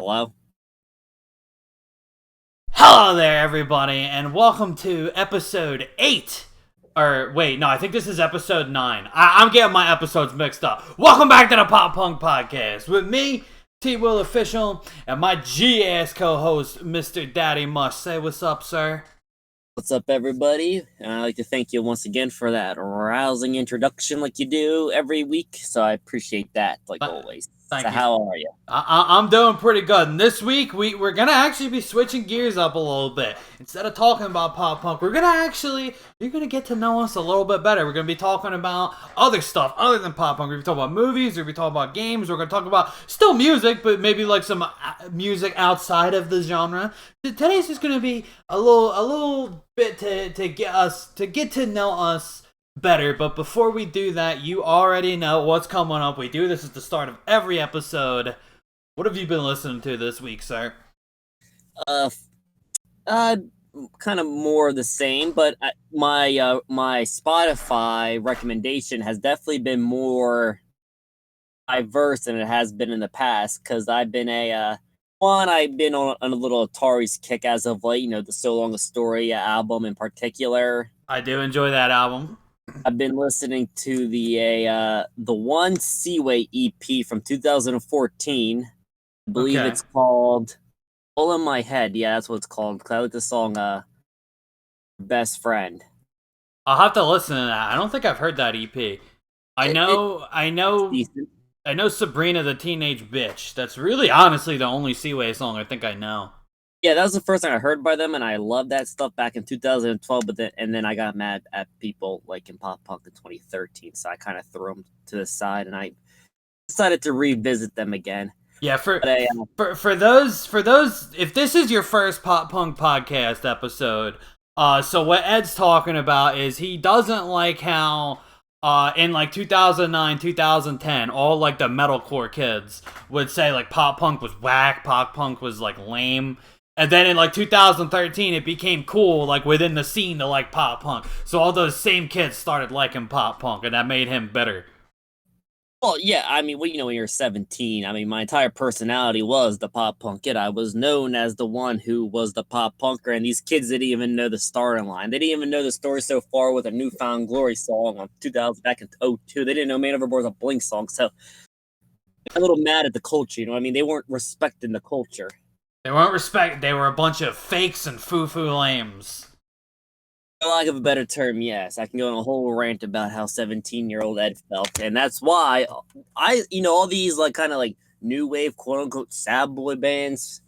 Hello? Hello there, everybody, and welcome to episode 8. Or, wait, no, I think this is episode 9. I'm getting my episodes mixed up. Welcome back to the Pop Punk Podcast with me, T Will Official, and my G ass co host, Mr. Daddy Mush. Say what's up, sir. What's up, everybody? I'd like to thank you once again for that rousing introduction like you do every week, so I appreciate that, like Th- always. So Thank you. how are you? I'm doing pretty good. And this week, we're going to actually be switching gears up a little bit. Instead of talking about pop punk, you're going to get to know us a little bit better. We're going to be talking about other stuff other than pop punk. We're going to be talking about movies, we're going to be talking about games, we're going to talk about still music, but maybe like some music outside of the genre. Today's just going to be a little bit to get to know us better. But before we do that, you already know what's coming up. We do this at the start of every episode. What have you been listening to this week, sir? Uh, uh, kind of more of the same, but my Spotify recommendation has definitely been more diverse than it has been in the past, because I've been on a little Atari's kick as of late, the So Long a Story album in particular. I do enjoy that album. I've been listening to the one Seaway EP from 2014. I believe Okay. it's called "All in My Head." Yeah, that's what it's called. 'Cause I like the song "Best Friend." I'll have to listen to that. I don't think I've heard that EP. I It, it, know, I it's know, decent. I know Sabrina the Teenage Bitch. That's really honestly the only Seaway song I think I know. Yeah, that was the first thing I heard by them, and I loved that stuff back in 2012. But then I got mad at people like in pop punk in 2013, so I kind of threw them to the side, and I decided to revisit them again. Yeah, But I, for those, if this is your first pop punk podcast episode, so what Ed's talking about is he doesn't like how, in like 2009, 2010, all like the metalcore kids would say like pop punk was whack, pop punk was like lame. And then in like 2013, it became cool, like within the scene, to like pop punk. So all those same kids started liking pop punk, and that made him bitter. Well, yeah, I mean, when you're 17, I mean, my entire personality was the pop punk kid. I was known as the one who was the pop punker, and these kids didn't even know the starting line. They didn't even know the story so far with a Newfound Glory song on 2000 back in '02. They didn't know Man Overboard was a Blink song, so a little mad at the culture. I mean, they weren't respecting the culture. They weren't respect. They were a bunch of fakes and foo-foo lames. For lack of a better term, yes, I can go on a whole rant about how 17-year-old Ed felt, and that's why all these like kind of like new wave, quote unquote, sad boy bands.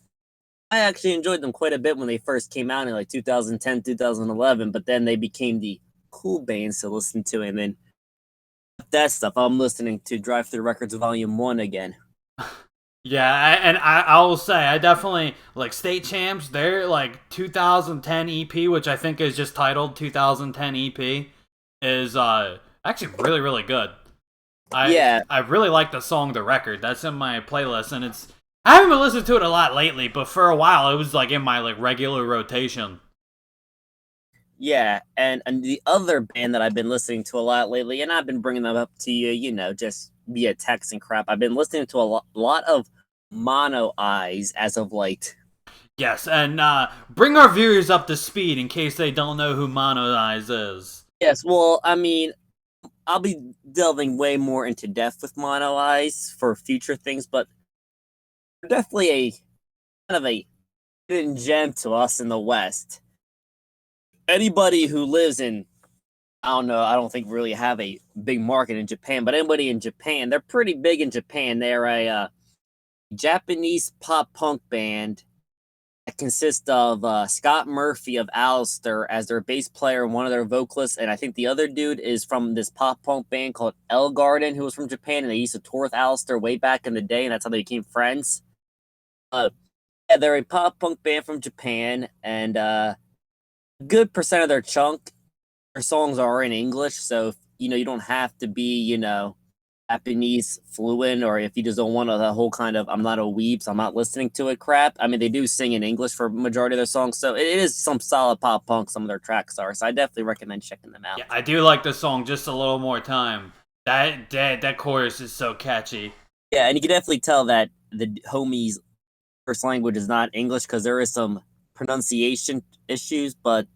I actually enjoyed them quite a bit when they first came out in like 2010, 2011, but then they became the cool bands to listen to, and then that stuff. I'm listening to Drive Through Records Volume 1 again. Yeah, I will say I definitely like State Champs. Their like 2010 EP, which I think is just titled 2010 EP, is actually really good. I Yeah, I really like the song "The Record." That's in my playlist, and it's I haven't been listening to it a lot lately, but for a while it was like in my like regular rotation. yeah, and the other band that I've been listening to a lot lately, and I've been bringing them up to you, just via text and crap. I've been listening to a lot of Mono Eyes as of late. Yes, and bring our viewers up to speed in case they don't know who Mono Eyes is. Yes, well, I mean, I'll be delving way more into depth with Mono Eyes for future things, but they're definitely a kind of a hidden gem to us in the West. Anybody who lives in, I don't know, I don't think really have a big market in Japan, but anybody in Japan, they're pretty big in Japan. They're a Japanese pop punk band that consists of Scott Murphy of Alistair as their bass player and one of their vocalists, and I think the other dude is from this pop punk band called L Garden, who was from Japan, and they used to tour with Alistair way back in the day, and that's how they became friends. Uh, yeah, they're a pop punk band from Japan, and good percent of their songs are in English, so you don't have to be Japanese fluent, or if you just don't want the whole kind of "I'm not a weeb, so I'm not listening to it" crap. I mean, they do sing in English for majority of their songs, so it is some solid pop punk. Some of their tracks are, so I definitely recommend checking them out. Yeah, I do like the song "Just a Little More Time." That chorus is so catchy. Yeah, and you can definitely tell that the homies first language is not English because there is some pronunciation issues, but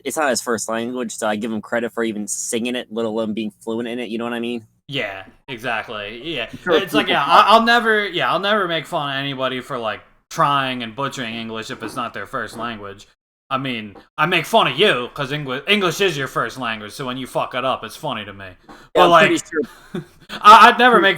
it's not his first language, so I give him credit for even singing it, let alone being fluent in it. You know what I mean? Yeah, exactly. Yeah, Sure, it's like people I'll never make fun of anybody for like trying and butchering English if it's not their first language. I mean, I make fun of you because English is your first language, so when you fuck it up, it's funny to me. Yeah, But I'm like, pretty sure. I'd never make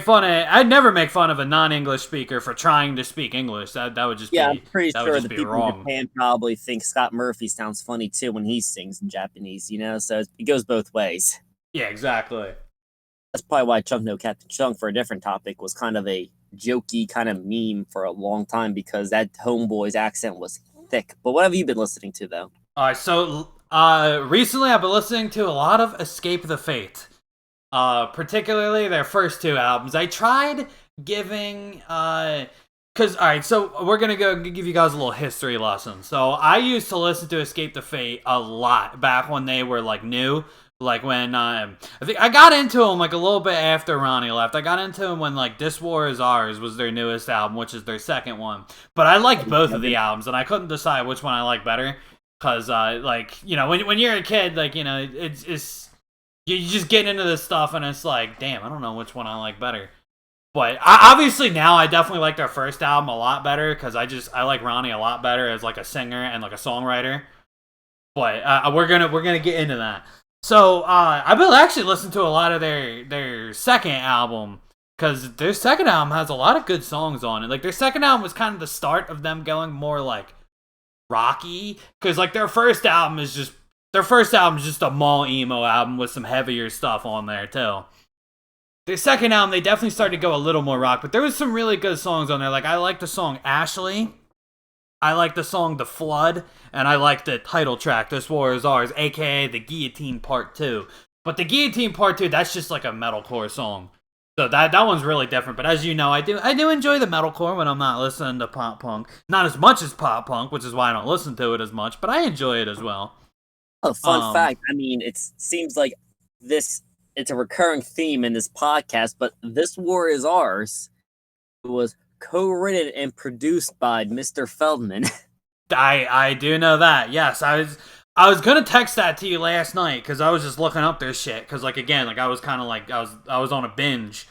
fun of a non-English speaker for trying to speak English. That would just Yeah, be I'm pretty that would sure just the be people wrong. in Japan probably think Scott Murphy sounds funny too when he sings in Japanese. So it goes both ways. Yeah, exactly. That's probably why Chunk No Captain Chunk for a different topic was kind of a jokey kind of meme for a long time because that homeboy's accent was thick. But what have you been listening to though? All right, so recently I've been listening to a lot of Escape the Fate. Particularly their first two albums. I tried giving because alright, so we're gonna go give you guys a little history lesson. So I used to listen to Escape the Fate a lot back when they were like new. Like when I think I got into them like a little bit after Ronnie left. I got into them when like This War Is Ours was their newest album, which is their second one. But I liked both of the albums, and I couldn't decide which one I liked better. Cause like when you're a kid, like it's you just get into this stuff and it's like, damn, I don't know which one I like better. But obviously now I definitely like their first album a lot better because I like Ronnie a lot better as like a singer and like a songwriter. But we're gonna get into that. So I've been actually listening to a lot of their second album because their second album has a lot of good songs on it. Like their second album was kind of the start of them going more like rocky because like their first album is just a mall emo album with some heavier stuff on there too. Their second album, they definitely started to go a little more rock, but there was some really good songs on there. Like I like the song Ashley, I like the song The Flood, and I like the title track This War Is Ours, aka The Guillotine Part 2. But The Guillotine Part 2, that's just like a metalcore song. So that one's really different. But as you know, I do enjoy the metalcore when I'm not listening to pop punk. Not as much as pop punk, which is why I don't listen to it as much, but I enjoy it as well. A fun fact. I mean, it seems like it's a recurring theme in this podcast, but This War Is Ours was co-written and produced by Mr. Feldman. I do know that. Yes, I was gonna text that to you last night because I was just looking up their shit. Because like again, like I was kind of like I was on a binge.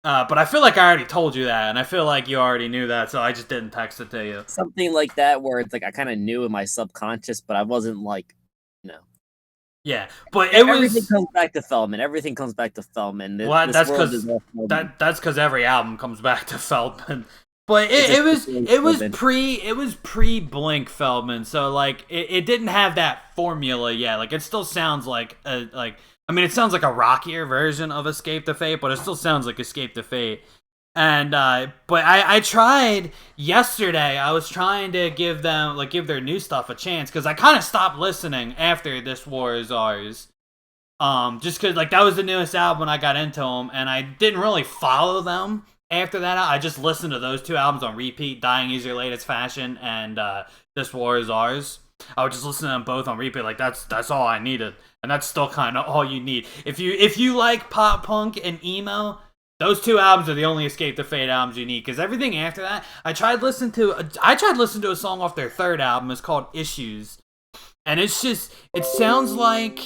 But I feel like I already told you that, and I feel like you already knew that, so I just didn't text it to you. Something like that, where it's like I kind of knew in my subconscious, but I wasn't like, Yeah, but everything comes back to Feldman. Everything comes back to Feldman. Well, that's because every album comes back to Feldman. But it was pre Blink Feldman, so like it didn't have that formula yet. Like it still sounds like it sounds like a rockier version of Escape the Fate, but it still sounds like Escape the Fate. And but I tried yesterday. I was trying to give their new stuff a chance because I kind of stopped listening after This War Is Ours. Just because like that was the newest album I got into them, and I didn't really follow them after that. I just listened to those two albums on repeat: Dying Easy, Latest Fashion, and This War Is Ours. I would just listen to them both on repeat. Like that's all I needed, and that's still kind of all you need if you like pop punk and emo. Those two albums are the only Escape the Fate albums you need, because everything after that, I tried listening to a song off their third album. It's called Issues, and it sounds like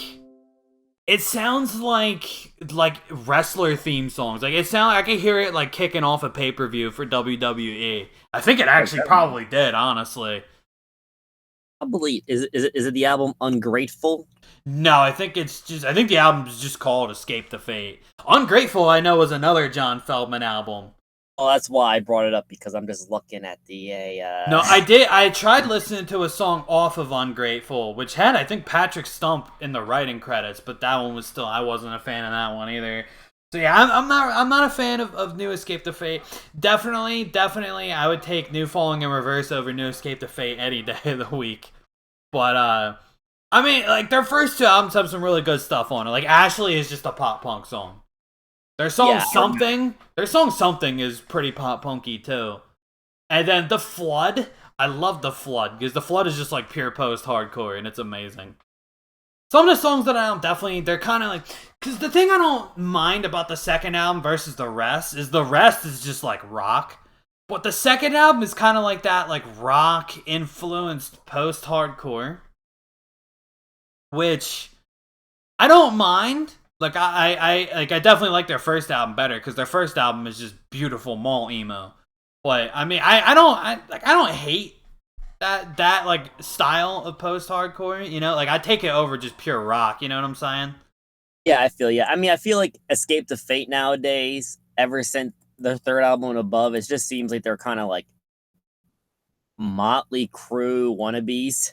wrestler theme songs. Like I can hear it like kicking off a pay-per-view for WWE. I think it actually probably did, honestly. Probably is it the album Ungrateful? No, I think the album's just called Escape the Fate. Ungrateful, I know, was another John Feldman album. Well, that's why I brought it up, because I'm just looking at the No, I tried listening to a song off of Ungrateful, which had, I think, Patrick Stump in the writing credits, but that one was still, I wasn't a fan of that one either. So yeah, I'm not a fan of New Escape the Fate. Definitely, I would take New Falling in Reverse over New Escape the Fate any day of the week. But I mean, like their first two albums have some really good stuff on it. Like Ashley is just a pop punk song. Their song Something is pretty pop punky too. And then The Flood, I love The Flood because The Flood is just like pure post hardcore and it's amazing. Some of the songs that I don't they're kind of like, because the thing I don't mind about the second album versus the rest is just like rock. But the second album is kind of like that, like rock influenced post hardcore, which I don't mind. Like I definitely like their first album better because their first album is just beautiful mall emo. But I mean, I don't hate that like style of post hardcore. You know, like I take it over just pure rock. You know what I'm saying? Yeah, I feel I mean, I feel like Escape to Fate nowadays, ever since their third album and above, it just seems like they're kind of like Motley Crue wannabes.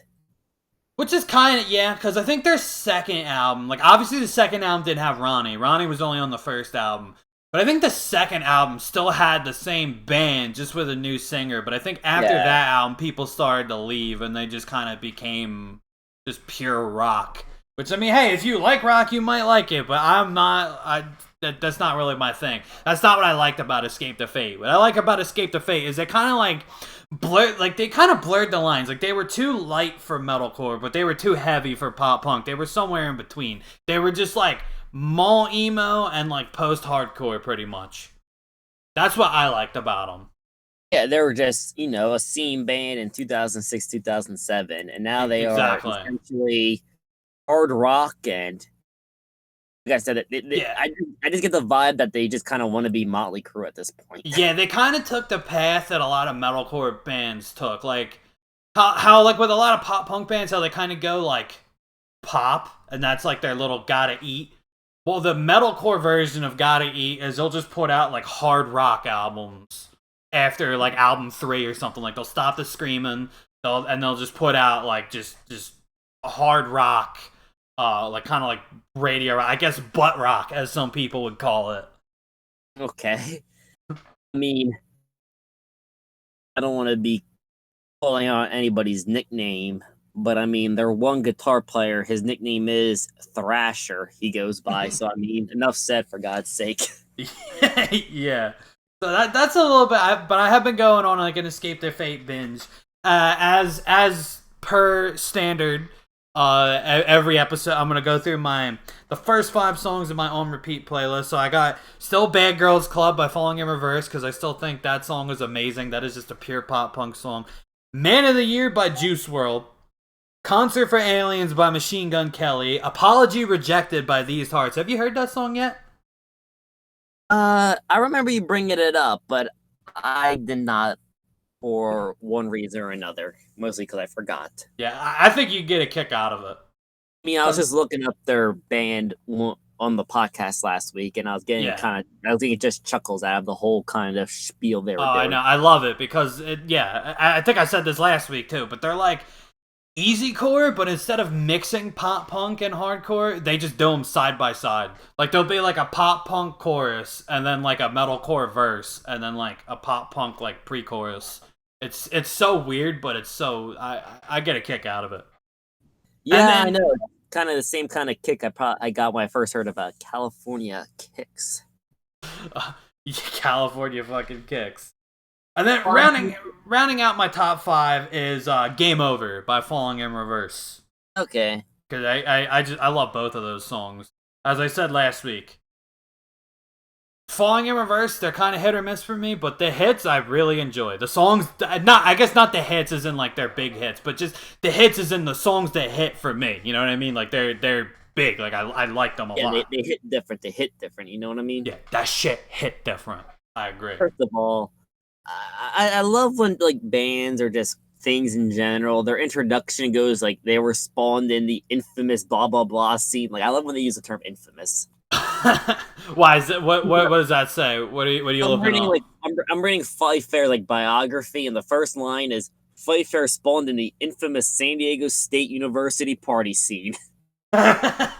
Which is kind of, yeah, because I think their second album, like, obviously the second album didn't have Ronnie. Ronnie was only on the first album. But I think the second album still had the same band, just with a new singer. But I think after Yeah. that album, people started to leave, and they just kind of became just pure rock. Which, I mean, hey, if you like rock, you might like it, but I'm not, that's not really my thing. That's not what I liked about Escape to Fate. What I like about Escape to Fate is they kind of like they kind of blurred the lines. Like they were too light for metalcore, but they were too heavy for pop punk. They were somewhere in between. They were just like mall emo and like post hardcore, pretty much. That's what I liked about them. Yeah, they were just, a scene band in 2006, 2007, and now they are Exactly. essentially hard rock. And like I said, Yeah. I just get the vibe that they just kind of want to be Motley Crue at this point. Yeah, they kind of took the path that a lot of metalcore bands took. Like how like with a lot of pop punk bands, how they kind of go like pop, and that's like their little gotta eat. Well, the metalcore version of gotta eat is they'll just put out like hard rock albums after like album 3 or something. Like they'll stop the screaming, they'll just put out like just hard rock, like kind of like radio rock, I guess butt rock as some people would call it. Okay. I mean, I don't want to be calling out anybody's nickname, but I mean, their one guitar player, his nickname is Thrasher, he goes by. So, I mean, enough said, for God's sake. Yeah. So that's a little bit, but I have been going on like an Escape Their Fate binge, as per standard. Every episode I'm gonna go through the first 5 songs of my on repeat playlist. So I got still Bad Girls Club by Falling in Reverse because I still think that song is amazing. That is just a pure pop punk song. Man of the Year by Juice WRLD. Concert for Aliens by Machine Gun Kelly. Apology Rejected by These Hearts. Have you heard that song yet? I remember you bringing it up, but I did not, for one reason or another. Mostly because I forgot. Yeah, I think you get a kick out of it. I mean, I was just looking up their band on the podcast last week, and I was getting I was getting just chuckles out of the whole kind of spiel they were doing. I know, I love it because I think I said this last week too, but they're like easycore, but instead of mixing pop punk and hardcore, they just do them side by side. Like there'll be like a pop punk chorus, and then like a metalcore verse, and then like a pop punk like pre-chorus. It's so weird, but it's so I get a kick out of it. Yeah, I know. Kind of the same kind of kick I got when I first heard about California Kicks. California fucking Kicks. And then rounding out my top 5 is Game Over by Falling in Reverse. Okay. Because I love both of those songs. As I said last week, Falling in Reverse, they're kind of hit or miss for me, but the hits I really enjoy. The songs, I guess not the hits as in like they're big hits, but just the hits as in the songs that hit for me. You know what I mean? Like they're big. Like I like them a lot. Yeah, they hit different. They hit different. You know what I mean? Yeah, that shit hit different. I agree. First of all, I love when like bands or just things in general, their introduction goes like they were spawned in the infamous blah blah blah scene. Like I love when they use the term infamous. Why is it? What does that say? What are you looking at? I'm reading Fight Fair like biography, and the first line is Fight Fair spawned in the infamous San Diego State University party scene. I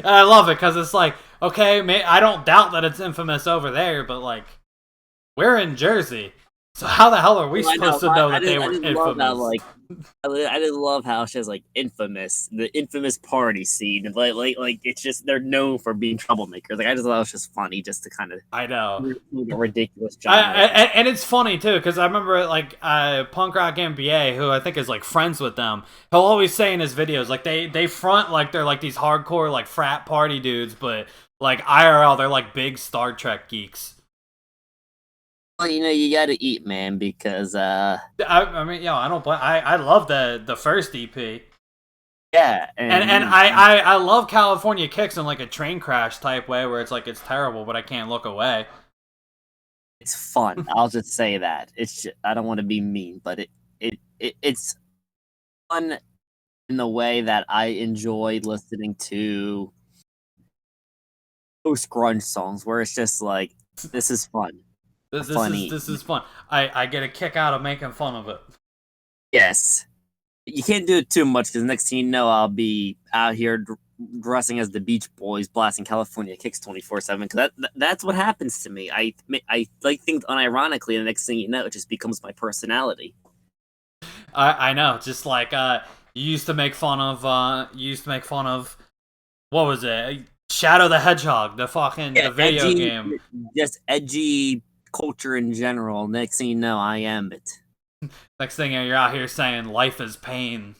love it because it's like, okay, I don't doubt that it's infamous over there, but like, we're in Jersey, so how the hell are we supposed to know that they were infamous? I just love how she has like infamous, the infamous party scene, and like it's just they're known for being troublemakers. Like I just thought it was just funny, just to kind of I know a ridiculous job. And it's funny too because I remember like Punk Rock MBA, who I think is like friends with them. He'll always say in his videos like they front like they're like these hardcore like frat party dudes, but like IRL they're like big Star Trek geeks. Well, you gotta eat, man, because I mean, I don't blame. I love the first EP. yeah, And and I love California Kicks in like a train crash type way where it's like it's terrible, but I can't look away. it's fun. I'll just say that. I don't want to be mean, but it's fun in the way that I enjoy listening to post grunge songs, where it's just like this is fun, funny. This is fun. I get a kick out of making fun of it. Yes, you can't do it too much because next thing you know, I'll be out here dressing as the Beach Boys, blasting California Kicks 24/7. Because that's what happens to me. I like things unironically, and the next thing you know, it just becomes my personality. I know, just like you used to make fun of what was it? Shadow the Hedgehog, Yeah, the video edgy, game. just edgy culture in general. Next thing you know, I am it. Next thing you're out here saying life is pain.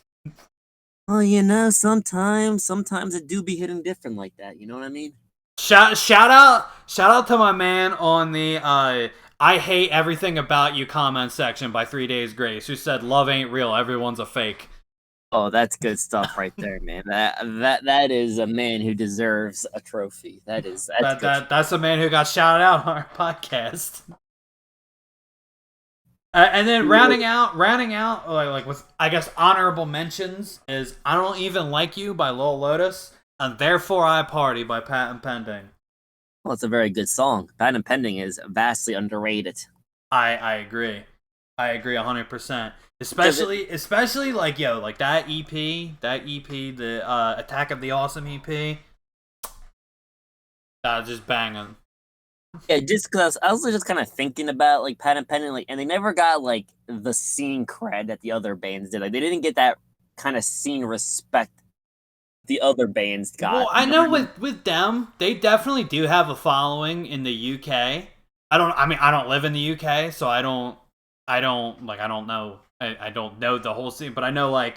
Well, sometimes it do be hitting different like that. You know what I mean? Shout out to my man on the I hate everything about you comment section by 3 Days Grace, who said love ain't real, everyone's a fake. Oh, that's good stuff right there, man. That is a man who deserves a trophy. That's good. That's a man who got shouted out on our podcast. And then rounding out, like with I guess honorable mentions is "I Don't Even Like You" by Lil Lotus and "Therefore I Party" by Patent Pending. Well, it's a very good song. Patent Pending is vastly underrated. I agree. I agree 100%. Because it, Especially like like that EP, the Attack of the Awesome EP, just banging. yeah, just because I was just kind of thinking about like Patent Pending, like, and they never got like the scene cred that the other bands did. Like, they didn't get that kind of scene respect the other bands got. Well, I You know know what I mean? with them, they definitely do have a following in the UK. I don't live in the UK, so I don't know I don't know the whole scene, but I know like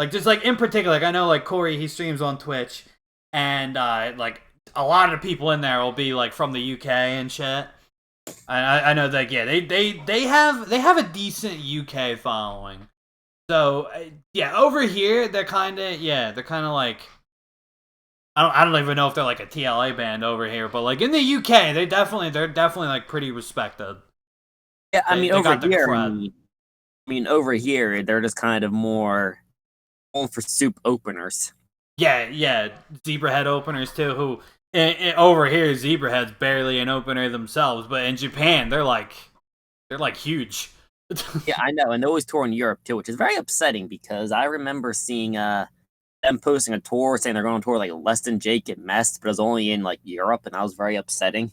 just like in particular, like I know like Corey, he streams on Twitch, and like a lot of the people in there will be like from the UK and shit. I know that yeah, they have a decent UK following. So yeah, over here they're kind of like I don't even know if they're like a TLA band over here, but like in the UK, they're definitely like pretty respected. Yeah, I mean They over got the here, cred. I mean over here, they're just kind of more going for soup openers. Yeah, Zebrahead openers too. Who over here, Zebrahead's barely an opener themselves, but in Japan, they're like huge. Yeah, I know, and they always tour in Europe too, which is very upsetting because I remember seeing them posting a tour saying they're going on tour like Less Than Jake and Mess, but it was only in like Europe, and that was very upsetting.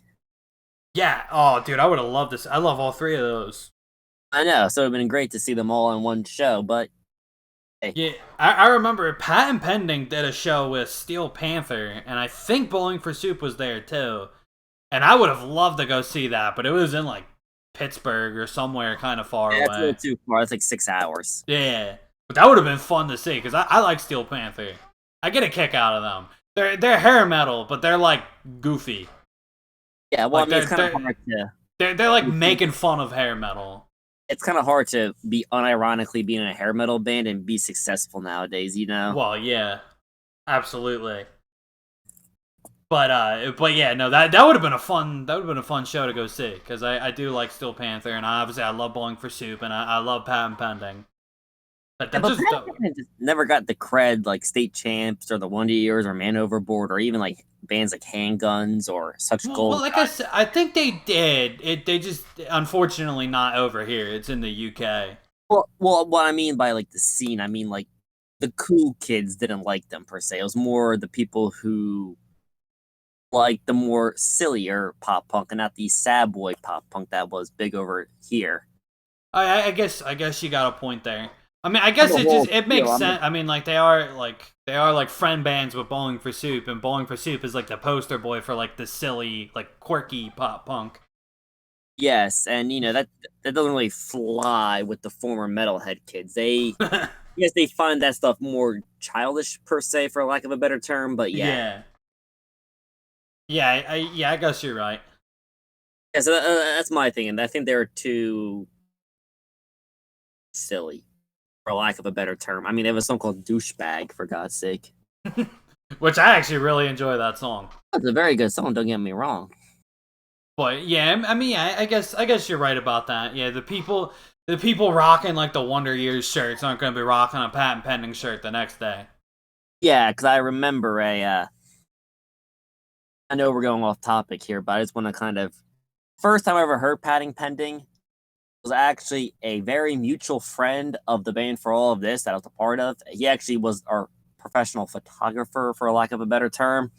Yeah. Oh, dude, I would have loved this. I love all three of those. I know, so it'd been great to see them all in one show, but hey, Yeah, I remember Patent Pending did a show with Steel Panther, and I think Bowling for Soup was there too. And I would have loved to go see that, but it was in like Pittsburgh or somewhere kind of far that's a little away. too far. That's like 6 hours. Yeah, but that would have been fun to see because I like Steel Panther. I get a kick out of them. They're hair metal, but they're like goofy. Yeah, well, I Like mean, it's kind of hard to. they're like making fun of hair metal. It's kind of hard to be unironically being in a hair metal band and be successful nowadays. You know. Well, yeah, absolutely. But yeah, no, that would have been a fun show to go see because I do like Steel Panther and obviously I love Bowling for Soup and I love Patent Pending. But Yeah, that but just Pat Buchanan just never got the cred like State Champs or the Wonder Years or Man Overboard or even like bands like Handguns or Such well, Gold like I got. said, I think they did. They just unfortunately not over here. It's in the UK. Well, what I mean by like the scene, I mean like the cool kids didn't like them per se. It was more the people who like the more sillier pop punk and not the sad boy pop punk that was big over here. I guess you got a point there. I mean, I On guess the whole, it makes sense. I mean, like they are like friend bands with Bowling for Soup, and Bowling for Soup is like the poster boy for like the silly, like quirky pop punk. yes, and that doesn't really fly with the former metalhead kids. They yes, they find that stuff more childish per se, for lack of a better term. But yeah, Yeah, I guess you're right. Yeah, so that's my thing, and I think they're too silly, for lack of a better term. I mean, there was a song called "Douchebag" for God's sake. Which I actually really enjoy that song. It's a very good song. Don't get me wrong. But yeah, I mean, yeah, I guess you're right about that. Yeah, the people rocking like the Wonder Years shirts aren't going to be rocking a patent pending shirt the next day. Yeah, because I remember I know we're going off topic here, but I just want to kind of first time I ever heard patent pending was actually a very mutual friend of the band for all of this that I was a part of. He actually was our professional photographer, for lack of a better term.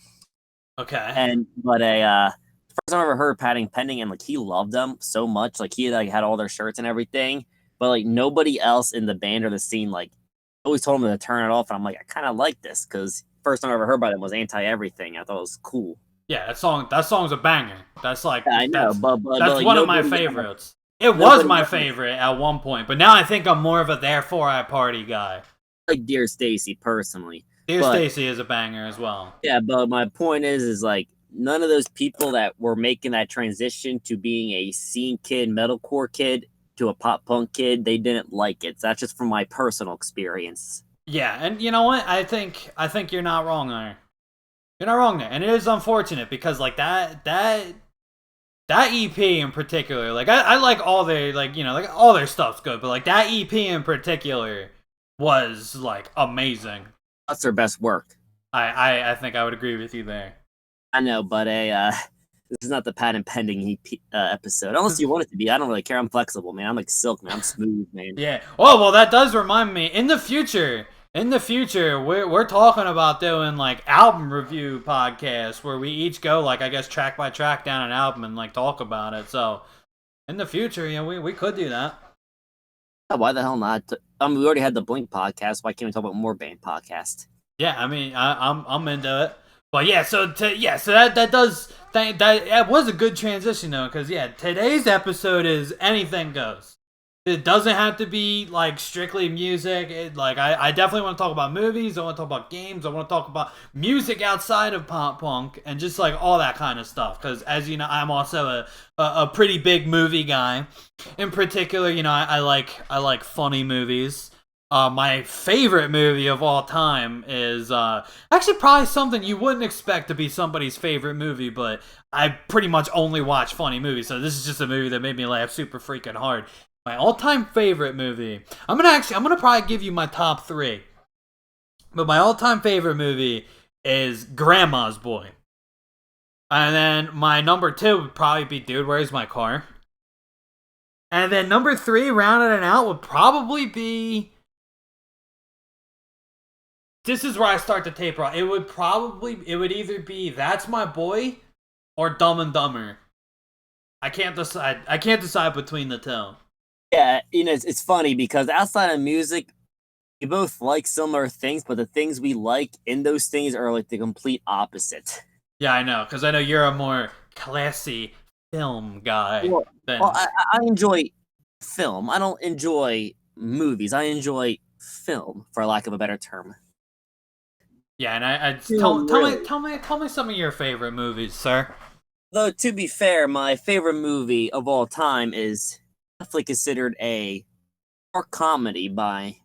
Okay. And but first time I ever heard Padding Pending, and like he loved them so much, like he like had all their shirts and everything, but like nobody else in the band or the scene like always told him to turn it off, and I'm like I kind of like this because first time I ever heard by them was Anti Everything. I thought it was cool. Yeah, that song's a banger. That's like Yeah, I know, but that's like one of my nobody favorites. It was nobody my favorite at one point, but now I think I'm more of a Therefore I Party guy. like Dear Stacy personally. Dear But Stacy is a banger as well. yeah, but my point is like none of those people that were making that transition to being a scene kid, metalcore kid to a pop punk kid, they didn't like it. So that's just from my personal experience. Yeah, and you know what? I think you're not wrong there. You're not wrong there, and it is unfortunate because like that EP in particular, like I like all their like all their stuff's good, but like that EP in particular was like amazing. That's their best work. I think I would agree with you there. I know, but this is not the patent pending episode. Unless you want it to be, I don't really care. I'm flexible, man. I'm like silk, man. I'm smooth, man. Yeah. Oh well, that does remind me. In the future, we're talking about doing like album review podcasts where we each go like I guess track by track down an album and like talk about it. So in the future, we could do that. Why the hell not? We already had the Blink podcast. Why can't we talk about more band podcast? Yeah, I mean, I'm into it. But yeah, so that was a good transition though, because yeah, today's episode is anything goes. It doesn't have to be like strictly music. I definitely want to talk about movies. I want to talk about games. I want to talk about music outside of pop punk and just like all that kind of stuff. Because as you know, I'm also a pretty big movie guy. In particular, I like funny movies. My favorite movie of all time is actually probably something you wouldn't expect to be somebody's favorite movie, but I pretty much only watch funny movies, so this is just a movie that made me laugh super freaking hard. My all-time favorite movie. I'm gonna probably give you my top 3, but my all-time favorite movie is Grandma's Boy, and then my number 2 would probably be Dude, Where's My Car, and then number 3, rounding it out, would probably be. This is where I start to taper off. It would either be That's My Boy or Dumb and Dumber. I can't decide. I can't decide between the two. Yeah, it's funny because outside of music, we both like similar things, but the things we like in those things are like the complete opposite. Yeah, I know, because I know you're a more classy film guy than. Well, I enjoy film. I don't enjoy movies. I enjoy film, for lack of a better term. Yeah, and I Really? tell me some of your favorite movies, sir. Though to be fair, my favorite movie of all time is definitely considered a dark comedy by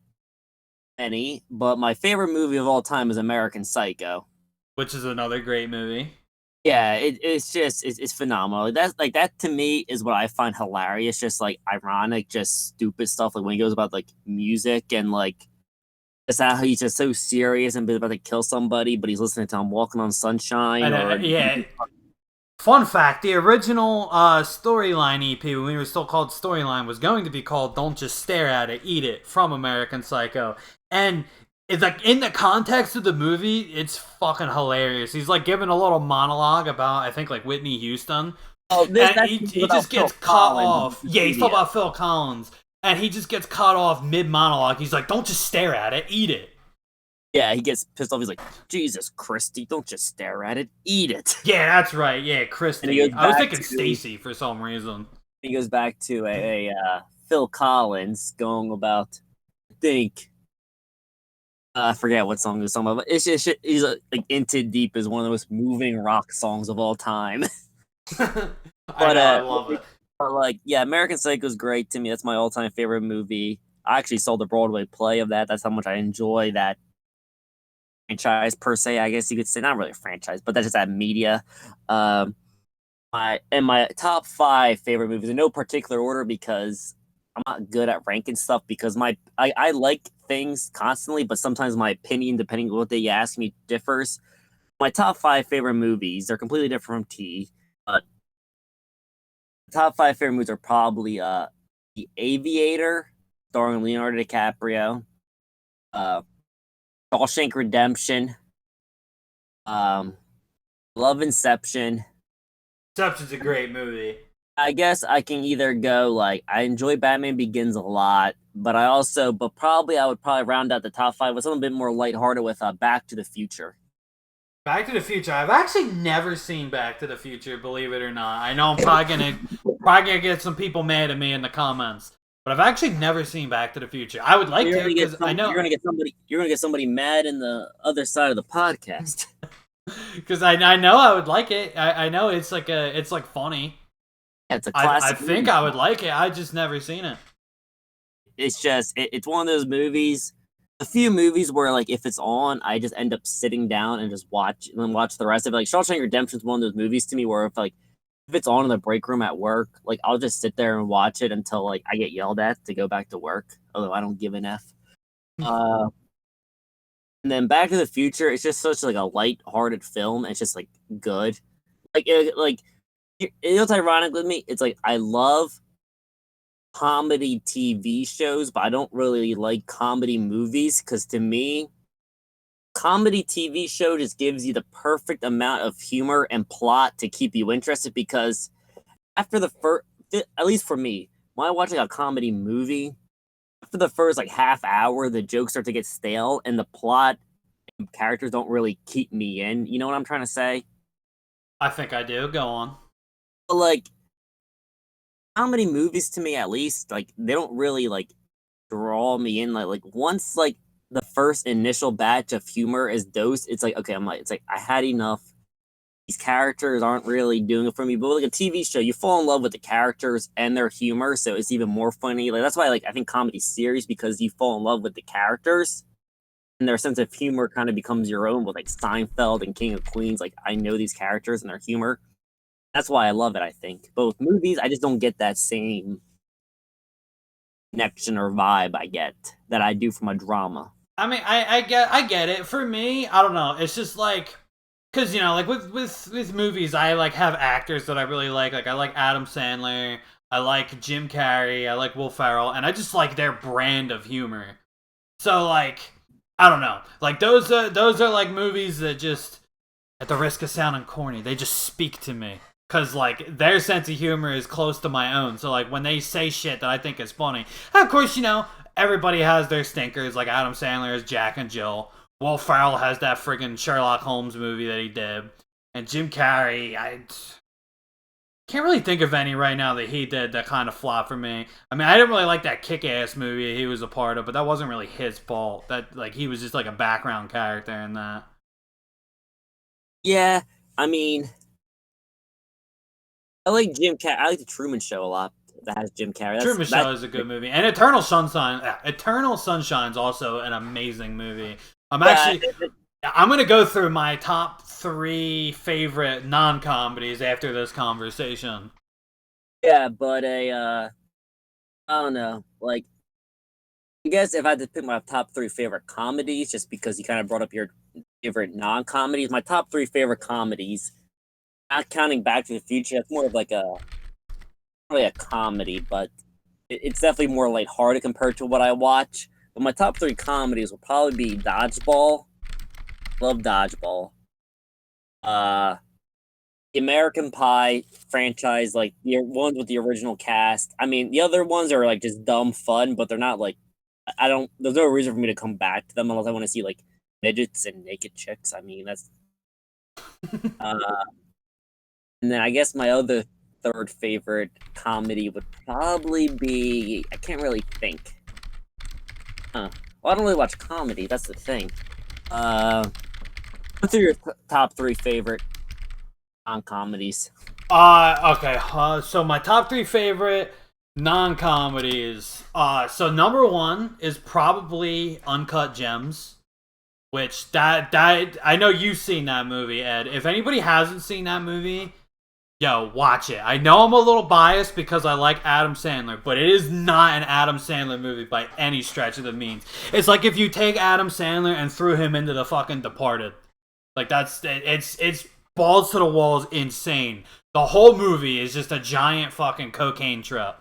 many, but my favorite movie of all time is American Psycho. Which is another great movie. Yeah, it's phenomenal. That's like that to me is what I find hilarious, just like ironic, just stupid stuff. Like when he goes about like music and like it's how he's just so serious and about to kill somebody, but he's listening to "I'm Walking on Sunshine." And Or yeah. Fun fact: the original storyline EP, when we were still called Storyline, was going to be called "Don't Just Stare at It, Eat It" from American Psycho, and it's like in the context of the movie, it's fucking hilarious. He's like giving a little monologue about I think like Whitney Houston, oh, this and he just gets cut off. Yeah, he's talking about Phil Collins, and he just gets cut off mid monologue. He's like, "Don't just stare at it, eat it." Yeah, he gets pissed off. He's like, "Jesus Christy, don't just stare at it, eat it." Yeah, that's right. Yeah, Christy. I was thinking Stacy for some reason. He goes back to Phil Collins going about, I think, I forget what song he was talking about, but it's just he's like "Into Deep" is one of the most moving rock songs of all time. I know, I love it. But like, yeah, American Psycho is great to me. That's my all-time favorite movie. I actually saw the Broadway play of that. That's how much I enjoy that franchise per se. I guess you could say not really a franchise, but that's just that media. Um, my top 5 favorite movies in no particular order because I'm not good at ranking stuff because I like things constantly, but sometimes my opinion, depending on what they ask me, differs. My top 5 favorite movies, they're completely different from T. But top 5 favorite movies are probably The Aviator, starring Leonardo DiCaprio, uh, Shawshank Redemption, um, Love Inception. Inception's a great movie. I guess I can either go like I enjoy Batman Begins a lot, but probably I would probably round out the top 5 with something a bit more lighthearted with Back to the Future. Back to the Future. I've actually never seen Back to the Future, believe it or not. I know I'm probably gonna get some people mad at me in the comments, but I've actually never seen Back to the Future. I would like to because I know you're gonna get somebody mad in the other side of the podcast. Because I know I would like it. I know it's like funny. Yeah, it's a classic. I think I would like it. I just never seen it. It's just it's one of those movies. A few movies where like if it's on, I just end up sitting down and just watch the rest of it. Like Shawshank Redemption is one of those movies to me where if it's on in the break room at work, like I'll just sit there and watch it until like I get yelled at to go back to work. Although I don't give an F. And then Back to the Future, it's just such like a light-hearted film. It's just like good. You know what's ironic with me? It's like I love comedy TV shows, but I don't really like comedy movies because to me, comedy TV show just gives you the perfect amount of humor and plot to keep you interested. Because after the first, at least for me, when I watch like a comedy movie, after the first like half hour, the jokes start to get stale and the plot and characters don't really keep me in. You know what I'm trying to say? I think I do. Go on. But like comedy movies to me at least, like they don't really like draw me in. Like once like the first initial batch of humor is dosed, it's like okay, it's like I had enough. These characters aren't really doing it for me. But like a TV show, you fall in love with the characters and their humor, so it's even more funny. Like that's why I think comedy series because you fall in love with the characters and their sense of humor kind of becomes your own with like Seinfeld and King of Queens. Like I know these characters and their humor. That's why I love it, I think. But with movies, I just don't get that same connection or vibe I get that I do from a drama. I mean, I get it. For me, I don't know. It's just like, because, you know, like with movies, I like have actors that I really like. Like, I like Adam Sandler. I like Jim Carrey. I like Will Ferrell. And I just like their brand of humor. So, like, I don't know. Like, those are like movies that just, at the risk of sounding corny, they just speak to me. Because, like, their sense of humor is close to my own. So, like, when they say shit that I think is funny. And, of course, you know, everybody has their stinkers. Like, Adam Sandler is Jack and Jill. Will Ferrell has that friggin' Sherlock Holmes movie that he did. And Jim Carrey, I can't really think of any right now that he did that kind of flop for me. I mean, I didn't really like that Kick-Ass movie he was a part of, but that wasn't really his fault. That, like, he was just, like, a background character in that. Yeah, I mean, I like Jim Carrey. I like the Truman Show a lot. That has Jim Carrey. Truman Show is a good movie, and Eternal Sunshine's also an amazing movie. I'm gonna go through my top 3 favorite non-comedies after this conversation. Yeah, but I don't know. Like, I guess if I had to pick my top 3 favorite comedies, just because you kind of brought up your favorite non-comedies, my top 3 favorite comedies. Not counting Back to the Future, it's more of like really a comedy, but it's definitely more lighthearted compared to what I watch. But my top 3 comedies will probably be Dodgeball. Love Dodgeball. The American Pie franchise, like the ones with the original cast. I mean, the other ones are like just dumb fun, but they're not like there's no reason for me to come back to them unless I want to see like midgets and naked chicks. I mean, that's and then I guess my other third favorite comedy would probably be I can't really think. Well, I don't really watch comedy, that's the thing. What's your top 3 favorite non-comedies? Okay. So my top three favorite non-comedies. So number one is probably Uncut Gems, which that I know you've seen that movie, Ed. If anybody hasn't seen that movie, yo, watch it. I know I'm a little biased because I like Adam Sandler, but it is not an Adam Sandler movie by any stretch of the means. It's like if you take Adam Sandler and threw him into the fucking Departed. Like it's balls to the walls insane. The whole movie is just a giant fucking cocaine trip.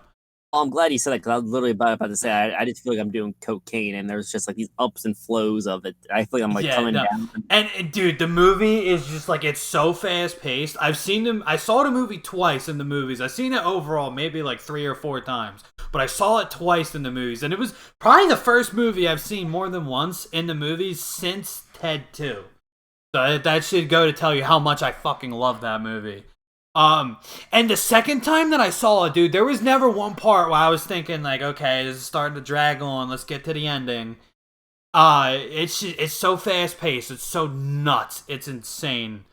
Oh, I'm glad you said that because I was literally about to say I just feel like I'm doing cocaine and there's just like these ups and flows of it. I feel like I'm like Yeah, coming no. down. And dude, the movie is just like it's so fast paced. I saw the movie twice in the movies. I've seen it overall maybe like 3 or 4 times. But I saw it twice in the movies, and it was probably the first movie I've seen more than once in the movies since Ted 2. So that should go to tell you how much I fucking love that movie. And the second time that I saw it, dude, there was never one part where I was thinking like, okay, this is starting to drag on. Let's get to the ending. It's so fast paced. It's so nuts. It's insane.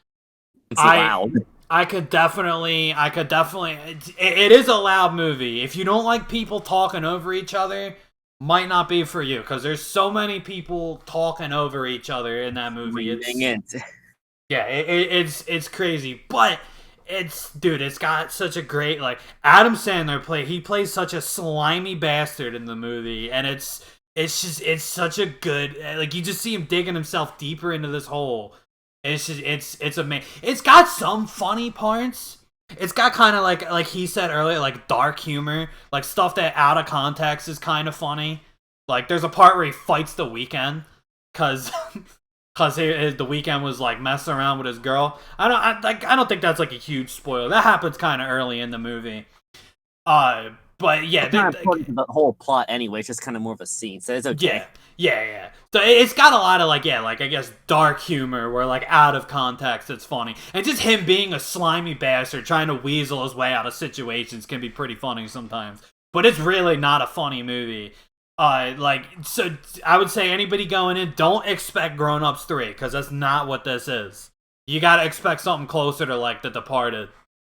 It's loud. I could definitely. It is a loud movie. If you don't like people talking over each other, might not be for you because there's so many people talking over each other in that movie. It's crazy, but it's got such a great like Adam Sandler he plays such a slimy bastard in the movie, and it's such a good like you just see him digging himself deeper into this hole. It's amazing. It's got some funny parts. It's got kind of like he said earlier, like dark humor, like stuff that out of context is kind of funny. Like there's a part where he fights The Weeknd because the Weeknd was like messing around with his girl. I don't think that's like a huge spoiler. That happens kind of early in the movie. But yeah, it's not important to the whole plot anyway. It's just kind of more of a scene, so it's okay. Yeah. So it's got a lot of like I guess dark humor where like out of context it's funny, and just him being a slimy bastard trying to weasel his way out of situations can be pretty funny sometimes. But it's really not a funny movie. So I would say anybody going in, don't expect Grown Ups 3 because that's not what this is. You gotta expect something closer to like The Departed.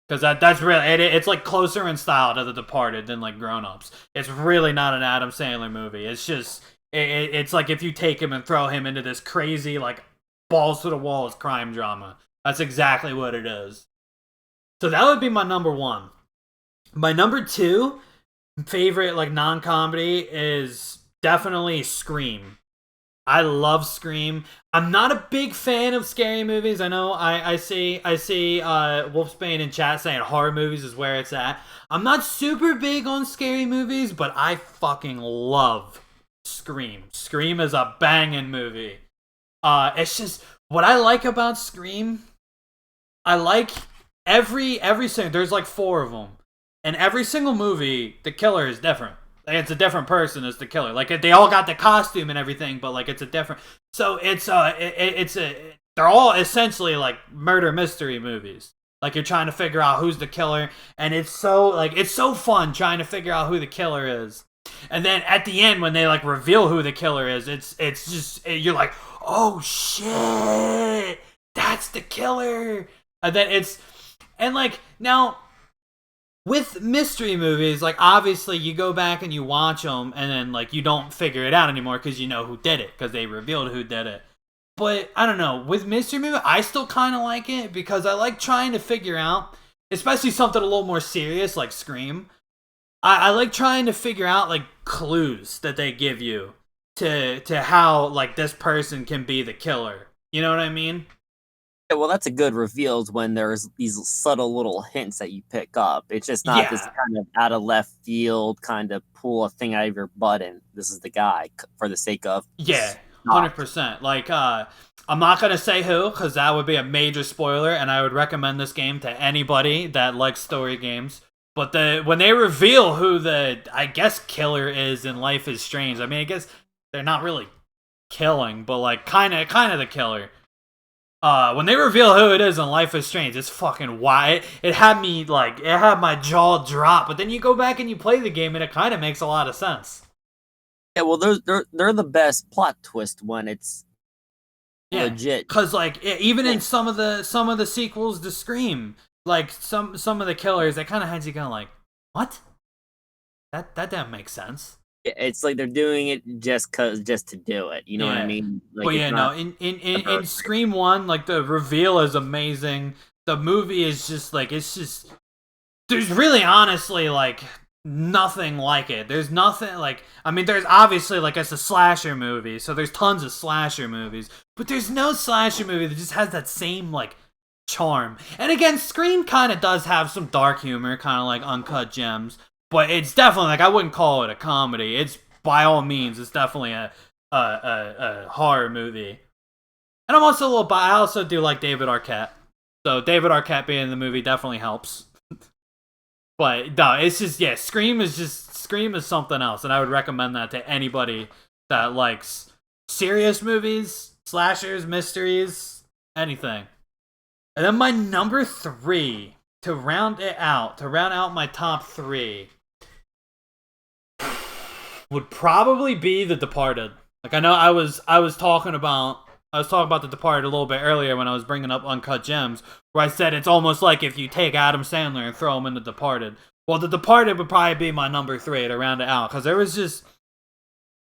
Because that's really it's like closer in style to The Departed than like Grown Ups. It's really not an Adam Sandler movie. It's just it's like if you take him and throw him into this crazy like balls to the walls crime drama. That's exactly what it is. So that would be my number one. My number two favorite like non-comedy is definitely Scream. I love Scream. I'm not a big fan of scary movies. I know I see Wolfsbane in chat saying horror movies is where it's at. I'm not super big on scary movies, but I fucking love Scream. Scream is a banging movie. It's just what I like about Scream. I like every single. There's like 4 of them, and every single movie the killer is different. Like, it's a different person as the killer. Like they all got the costume and everything, but like it's a different. So they're all essentially like murder mystery movies. Like you're trying to figure out who's the killer, and it's so fun trying to figure out who the killer is. And then at the end when they like reveal who the killer is, it's just you're like, oh shit, that's the killer. And then now. With mystery movies, like obviously you go back and you watch them, and then like you don't figure it out anymore because you know who did it because they revealed who did it. But I don't know, with mystery movie, I still kind of like it because I like trying to figure out, especially something a little more serious like Scream. I like trying to figure out like clues that they give you to how like this person can be the killer. You know what I mean? Yeah, well, that's a good reveal when there's these subtle little hints that you pick up. It's just not this kind of out of left field kind of pull a thing out of your butt and this is the guy for the sake of 100%. Like I'm not gonna say who because that would be a major spoiler, and I would recommend this game to anybody that likes story games. But when they reveal who the I guess killer is in Life is Strange, I mean I guess they're not really killing, but like kind of the killer. When they reveal who it is in Life is Strange, it's fucking wild. It had my jaw drop. But then you go back and you play the game, and it kind of makes a lot of sense. Yeah, well, they're the best plot twist when it's legit. Because like even in some of the sequels to Scream, like some of the killers, that kind of had you going like, what? That didn't make sense. It's like they're doing it just to do it. You know what I Yeah. mean? But Like it's yeah, no, not in Scream 1, like the reveal is amazing. The movie is just like, it's just, there's really honestly like nothing like it. There's nothing like, I mean, there's obviously like, it's a slasher movie, so there's tons of slasher movies, but there's no slasher movie that just has that same like charm. And again, Scream kind of does have some dark humor, kind of like Uncut Gems, but it's definitely like, I wouldn't call it a comedy. It's by all means, it's definitely a horror movie. And I'm also a little, I also do like David Arquette, so David Arquette being in the movie definitely helps. But no, it's just, yeah, Scream is something else, and I would recommend that to anybody that likes serious movies, slashers, mysteries, anything. And then my number 3, to round out my top 3, would probably be The Departed. Like, I know I was talking about The Departed a little bit earlier when I was bringing up Uncut Gems, where I said it's almost like if you take Adam Sandler and throw him in The Departed. Well, The Departed would probably be my number 3 to round it out, because there was just,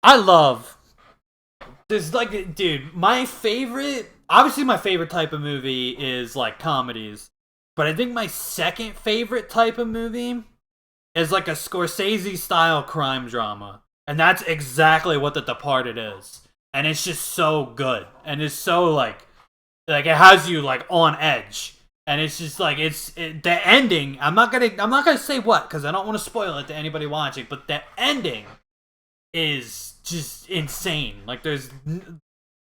I love, there's like, dude, my favorite type of movie is like comedies, but I think my second favorite type of movie is like a Scorsese style crime drama. And that's exactly what The Departed is. And it's just so good. And it's so like it has you like on edge. And it's just like the ending, I'm not going to say what, cuz I don't want to spoil it to anybody watching, but the ending is just insane. Like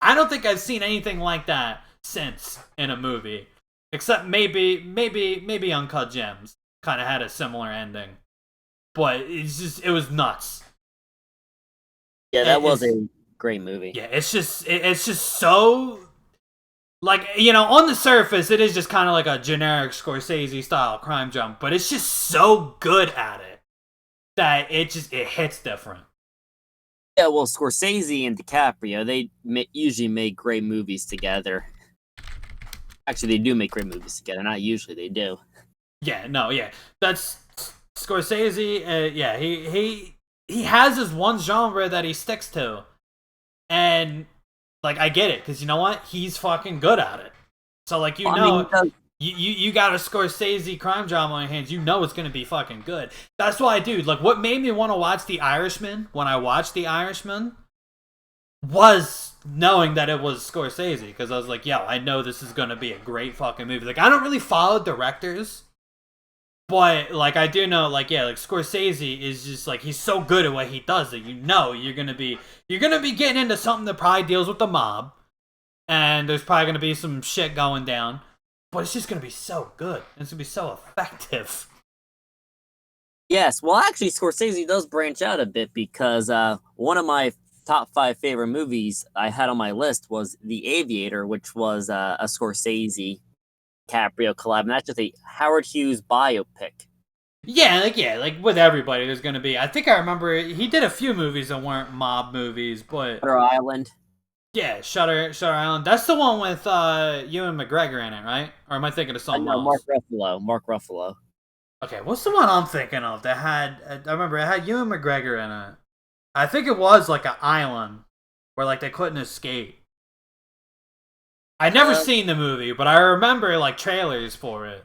I don't think I've seen anything like that since in a movie, except maybe Uncut Gems kind of had a similar ending. But it was nuts. Yeah, that was a great movie. Yeah, it's just so, like, you know, on the surface it is just kind of like a generic Scorsese style crime drama, but it's just so good at it that it hits different. Yeah, well, Scorsese and DiCaprio, they usually make great movies together. Actually, they do make great movies together. Not usually, they do. Yeah, no, yeah, that's Scorsese. Yeah, he has his one genre that he sticks to, and like I get it, because you know what, he's fucking good at it. So like, you know, you got a Scorsese crime drama on your hands, you know it's gonna be fucking good. That's why, dude, like what made me want to watch The Irishman when I watched The Irishman was knowing that it was Scorsese, because I was like, yo, I know this is gonna be a great fucking movie. Like, I don't really follow directors, but like I do know, like, yeah, like Scorsese is just like, he's so good at what he does that you know you're gonna be getting into something that probably deals with the mob, and there's probably gonna be some shit going down, but it's just gonna be so good. It's gonna be so effective. Yes, well, actually, Scorsese does branch out a bit, because one of my top 5 favorite movies I had on my list was The Aviator, which was a Scorsese DiCaprio collab, and that's just a Howard Hughes biopic. Yeah, like with everybody, there's gonna be. I think I remember he did a few movies that weren't mob movies, but Shutter Island. yeah, Shutter Island. That's the one with Ewan McGregor in it, right? Or am I thinking of something else? Mark Ruffalo. Okay, what's the one I'm thinking of that had? I remember it had Ewan McGregor in it. I think it was like an island where like they couldn't escape. I'd never seen the movie, but I remember like trailers for it.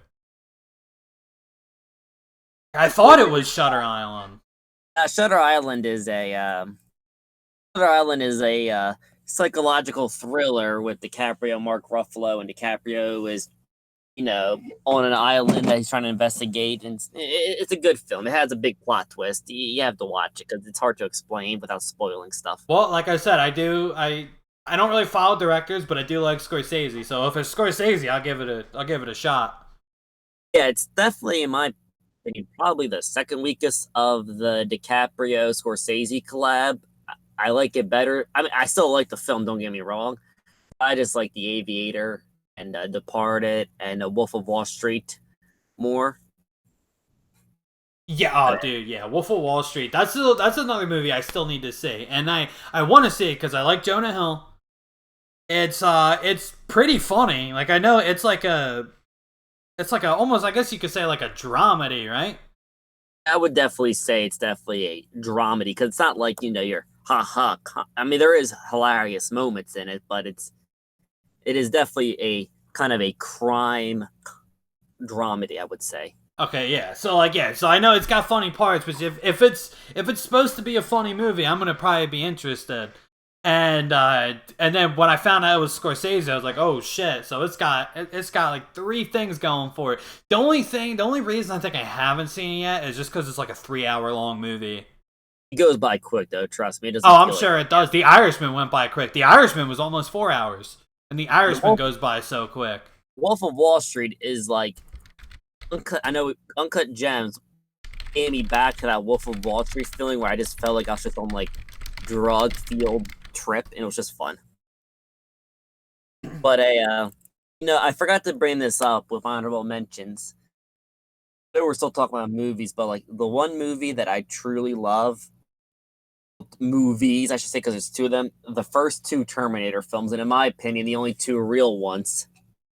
I thought it was Shutter Island. Shutter Island is a psychological thriller with DiCaprio, Mark Ruffalo, and DiCaprio is, you know, on an island that he's trying to investigate, and it's a good film. It has a big plot twist. You have to watch it because it's hard to explain without spoiling stuff. Well, like I said, I don't really follow directors, but I do like Scorsese. So if it's Scorsese, I'll give it a shot. Yeah, it's definitely, in my opinion, probably the second weakest of the DiCaprio Scorsese collab. I like it better. I mean, I still like the film. Don't get me wrong. I just like The Aviator and Departed and Wolf of Wall Street more. Yeah, oh dude, yeah, Wolf of Wall Street. That's another movie I still need to see, and I want to see it because I like Jonah Hill. It's pretty funny. Like, I know it's like it's like a almost, I guess you could say, like a dramedy, right? I would definitely say it's definitely a dramedy because it's not like your I mean, there is hilarious moments in it, but it is definitely a kind of a crime dramedy, I would say. Okay, yeah. So like, yeah. So I know it's got funny parts, but if it's supposed to be a funny movie, I'm gonna probably be interested. And then when I found out it was Scorsese, I was like, oh shit! So it's got like three things going for it. The only reason I think I haven't seen it yet is just because it's like a 3 hour long movie. It goes by quick though, trust me. It doesn't Oh, I'm feel like sure it does. The Irishman went by quick. The Irishman was almost 4 hours, and The Irishman Wolf, goes by so quick. Wolf of Wall Street is like uncut. I know Uncut Gems gave me back to that Wolf of Wall Street feeling where I just felt like I was just on like drug field trip and it was just fun. But I forgot to bring this up with honorable mentions. We're still talking about movies, but like the one movie that I truly love, movies I should say, because there's two of them. The first two Terminator films, and in my opinion, the only two real ones.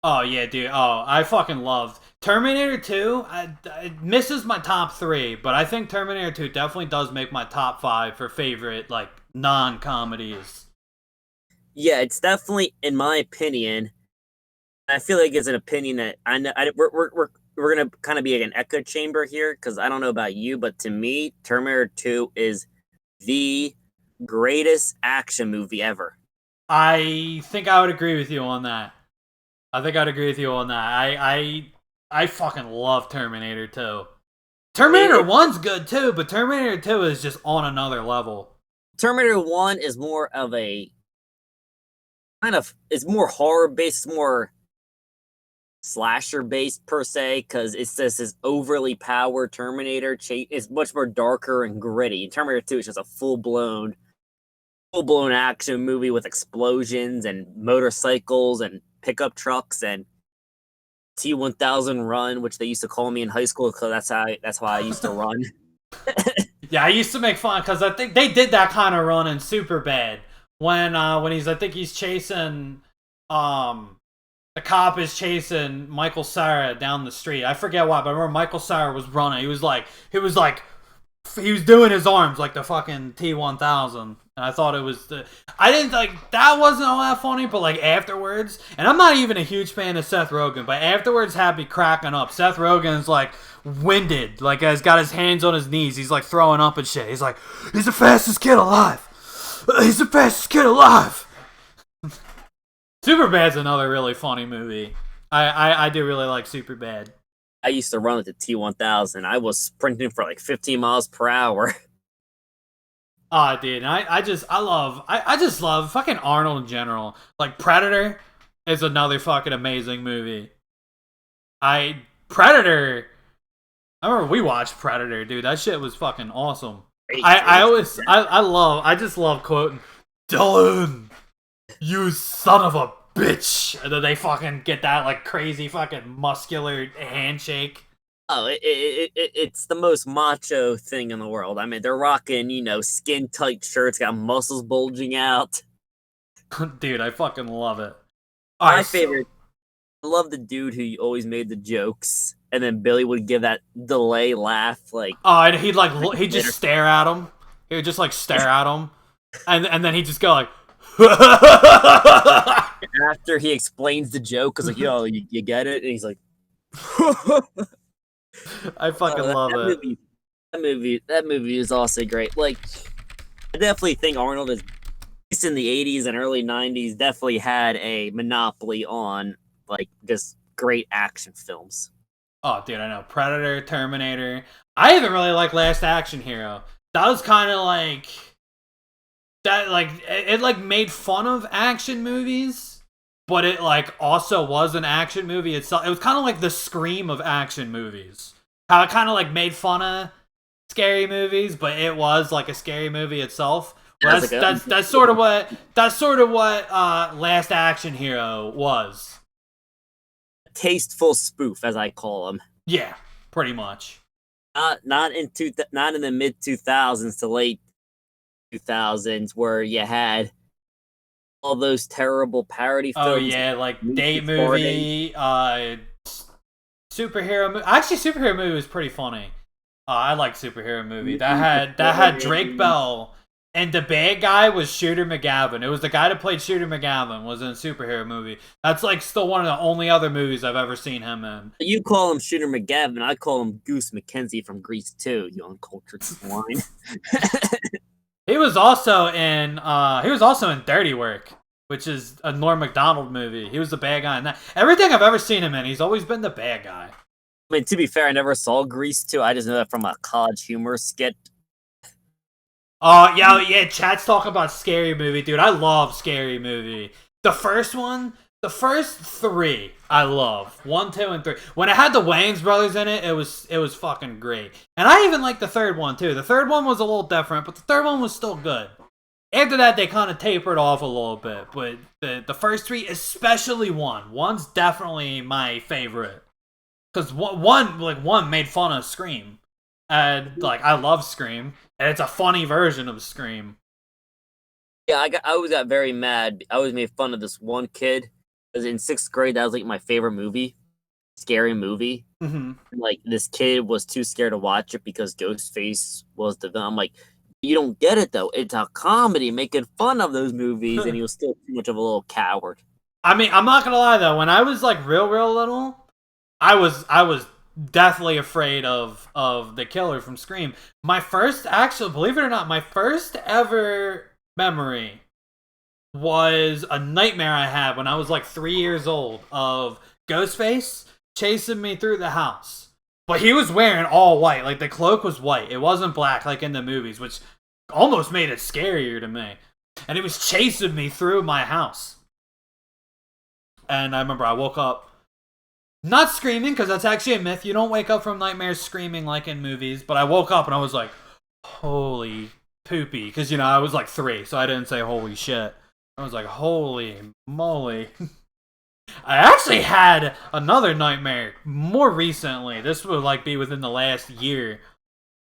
Oh yeah, dude. Oh, I fucking loved Terminator 2. It misses my top three, but I think Terminator 2 definitely does make my top five for favorite like non-comedies. Yeah, it's definitely, in my opinion, I feel like it's an opinion that I know we're gonna kind of be like an echo chamber here because I don't know about you, but to me, Terminator 2 is the greatest action movie ever. I think I would agree with you on that. I think I'd agree with you on that. I fucking love Terminator 2. Terminator 1's good too, but Terminator 2 is just on another level. Terminator 1 is more of a it's more horror based, more slasher based per se, because it's just this overly powered Terminator. It's much more darker and gritty. Terminator 2 is just a full blown action movie with explosions and motorcycles and pickup trucks and T-1000 run, which they used to call me in high school because that's how I used to run. Yeah, I used to make fun because I think they did that kind of run in Superbad when he's chasing the cop is chasing Michael Cera down the street. I forget why, but I remember Michael Cera was running. He was doing his arms like the fucking T-1000. And I thought I didn't like, that wasn't all that funny, but like afterwards, and I'm not even a huge fan of Seth Rogen, but afterwards had me cracking up. Seth Rogen's like winded, like he's got his hands on his knees. He's like throwing up and shit. He's like, he's the fastest kid alive. He's the fastest kid alive. Superbad's another really funny movie. I do really like Superbad. I used to run with the T-1000. I was sprinting for like 15 miles per hour. Oh, dude, I just love fucking Arnold in general. Like Predator is another fucking amazing movie. Predator. I remember we watched Predator, dude. That shit was fucking awesome. I just love quoting Dylan, you son of a bitch, and then they fucking get that like crazy fucking muscular handshake. Oh, it's the most macho thing in the world. I mean, they're rocking, skin tight shirts, got muscles bulging out. Dude, I fucking love it. My favorite. I love the dude who always made the jokes, and then Billy would give that delay laugh, like. Oh, and he'd just stare at him. He would just like stare at him, and then he'd just go like. After he explains the joke, because like, yo, you get it, and he's like. I fucking love it. That movie is also great. Like, I definitely think Arnold is, at least in the 80s and early 90s, definitely had a monopoly on like just great action films. Oh, dude, I know. Predator, Terminator. I even really like Last Action Hero. That was kind of like that. Like it like made fun of action movies, but it like also was an action movie itself. It was kind of like the Scream of action movies. How it kind of like made fun of scary movies, but it was like a scary movie itself. Well, that's sort of what Last Action Hero was. Tasteful spoof, as I call them. Yeah, pretty much. Not in the mid 2000s to late 2000s where you had all those terrible parody films. Oh yeah, like Date Movie, superhero movie. Actually, superhero movie was pretty funny. I like superhero movie. That had Drake Bell, and the bad guy was Shooter McGavin. It was the guy that played Shooter McGavin was in a superhero movie. That's like still one of the only other movies I've ever seen him in. You call him Shooter McGavin, I call him Goose McKenzie from Grease 2, you uncultured swine. He was also in Dirty Work, which is a Norm Macdonald movie. He was the bad guy in that. Everything I've ever seen him in, he's always been the bad guy. I mean, to be fair, I never saw Grease 2. I just know that from a College Humor skit. Oh, yeah, chat's talking about Scary Movie, dude. I love Scary Movie. The first three, I love. 1, 2, and 3. When it had the Wayans brothers in it, it was fucking great. And I even liked the third one, too. The third one was a little different, but the third one was still good. After that, they kind of tapered off a little bit, but the first three, especially one. One's definitely my favorite. Because one made fun of Scream. And, like, I love Scream. And it's a funny version of Scream. Yeah, I always got very mad. I always made fun of this one kid. Because in 6th grade, that was like my favorite movie. Scary movie. Mm-hmm. Like, this kid was too scared to watch it because Ghostface was the villain. I'm like, you don't get it, though. It's a comedy making fun of those movies, and he was still too much of a little coward. I mean, I'm not gonna lie, though. When I was, like, real little, I was deathly afraid of the killer from Scream. My first, actually, believe it or not, my first ever memory was a nightmare I had when I was like 3 years old of Ghostface chasing me through the house. But he was wearing all white. Like, the cloak was white. It wasn't black like in the movies, which almost made it scarier to me. And he was chasing me through my house. And I remember I woke up not screaming, because that's actually a myth. You don't wake up from nightmares screaming like in movies. But I woke up and I was like, holy poopy. Because, I was like 3, so I didn't say holy shit. I was like, holy moly. I actually had another nightmare more recently. This would like be within the last year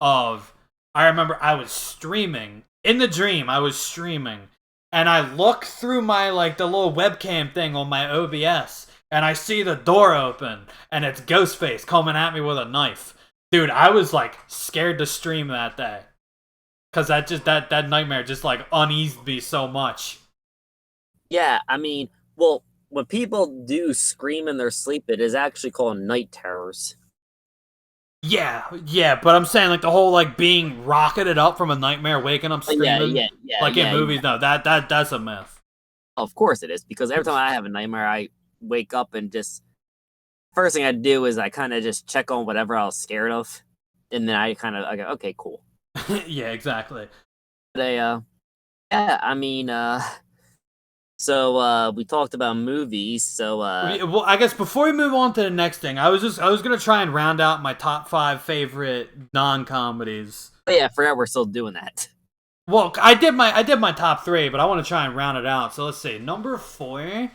of... I remember I was streaming. In the dream, I was streaming. And I look through my, like, the little webcam thing on my OBS. And I see the door open. And it's Ghostface coming at me with a knife. Dude, I was, like, scared to stream that day. Because that nightmare just, like, uneased me so much. Yeah, I mean, well, when people do scream in their sleep, it is actually called night terrors. Yeah, but I'm saying, like, the whole, like, being rocketed up from a nightmare, waking up screaming, in movies, no, that's a myth. Of course it is, because every time I have a nightmare, I wake up and just... First thing I do is I kind of just check on whatever I was scared of, and then I go, okay, cool. Yeah, exactly. But, yeah, I mean, so, we talked about movies, so, Well, I guess before we move on to the next thing, I was gonna try and round out my top 5 favorite non-comedies. Oh yeah, I forgot we're still doing that. Well, I did my top 3, but I want to try and round it out. So let's see. Number 4,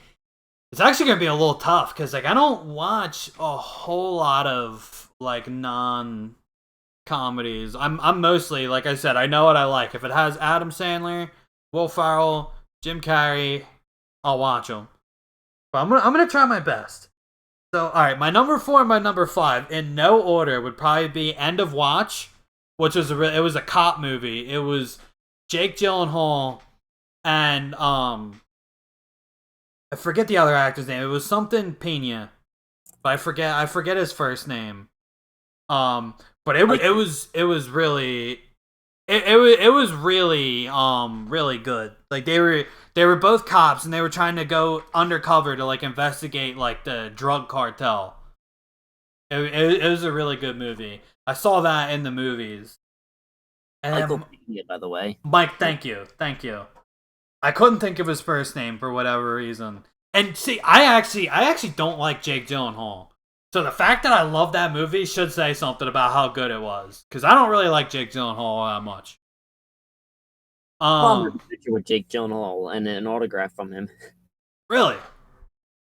it's actually gonna be a little tough, because, like, I don't watch a whole lot of, like, non-comedies. I'm mostly, like I said, I know what I like. If it has Adam Sandler, Will Ferrell, Jim Carrey, I'll watch them. But I'm gonna try my best. So, alright, my number 4 and my number 5, in no order, would probably be End of Watch, which was it was a cop movie. It was Jake Gyllenhaal and, I forget the other actor's name. It was something Pena. But I forget his first name. But it was really... It was really really good. Like, they were both cops, and they were trying to go undercover to, like, investigate, like, the drug cartel. It was a really good movie. I saw that in the movies. And Michael Pena, by the way. Mike, thank you. I couldn't think of his first name for whatever reason. And see, I actually don't like Jake Gyllenhaal. So the fact that I love that movie should say something about how good it was. Because I don't really like Jake Gyllenhaal that much. I'm a picture with Jake Gyllenhaal and an autograph from him. Really?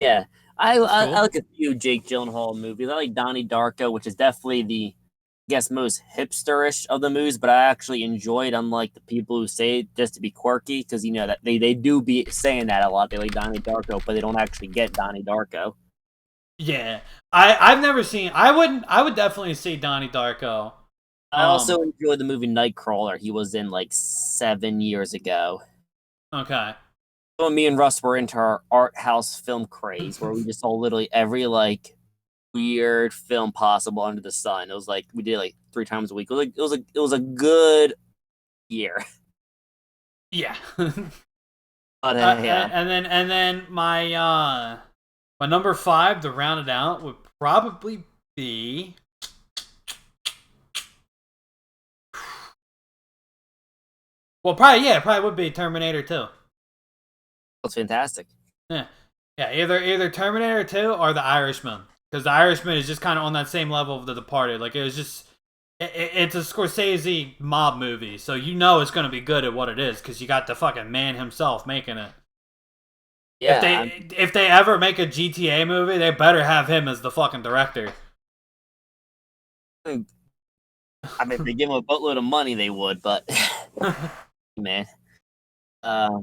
Yeah. I cool. like a few Jake Gyllenhaal movies. I like Donnie Darko, which is definitely the, I guess, most hipsterish of the movies, but I actually enjoyed, unlike the people who say it just to be quirky, because, that they do be saying that a lot. They like Donnie Darko, but they don't actually get Donnie Darko. Yeah, I've never seen. I would definitely see Donnie Darko. I also enjoyed the movie Nightcrawler. He was in like 7 years ago. Okay. So me and Russ were into our art house film craze, where we just saw literally every like weird film possible under the sun. It was like we did like 3 times a week. It was a good year. Yeah. But yeah, And then my number 5 to round it out would probably be. Well, probably would be Terminator 2. that's fantastic. Yeah, yeah, either Terminator 2 or The Irishman, because The Irishman is just kind of on that same level of The Departed. Like it was just, it's a Scorsese mob movie, so you know it's gonna be good at what it is because you got the fucking man himself making it. Yeah, If they ever make a GTA movie, they better have him as the fucking director. I mean, if they give him a boatload of money, they would. But man, uh,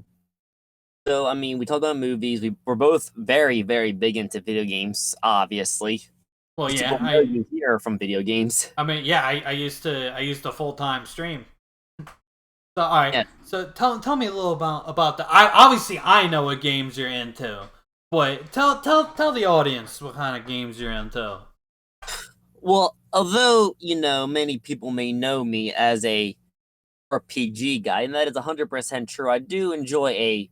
so I mean, we talked about movies. We're both very, very big into video games. Obviously, Well, most yeah, people know you here from video games. I mean, yeah, I used to full time stream. So all right, Yeah. so tell me a little about the. I obviously I know what games you're into, but tell the audience what kind of games you're into. Well, although many people may know me as a RPG guy, and that is 100% true. I do enjoy a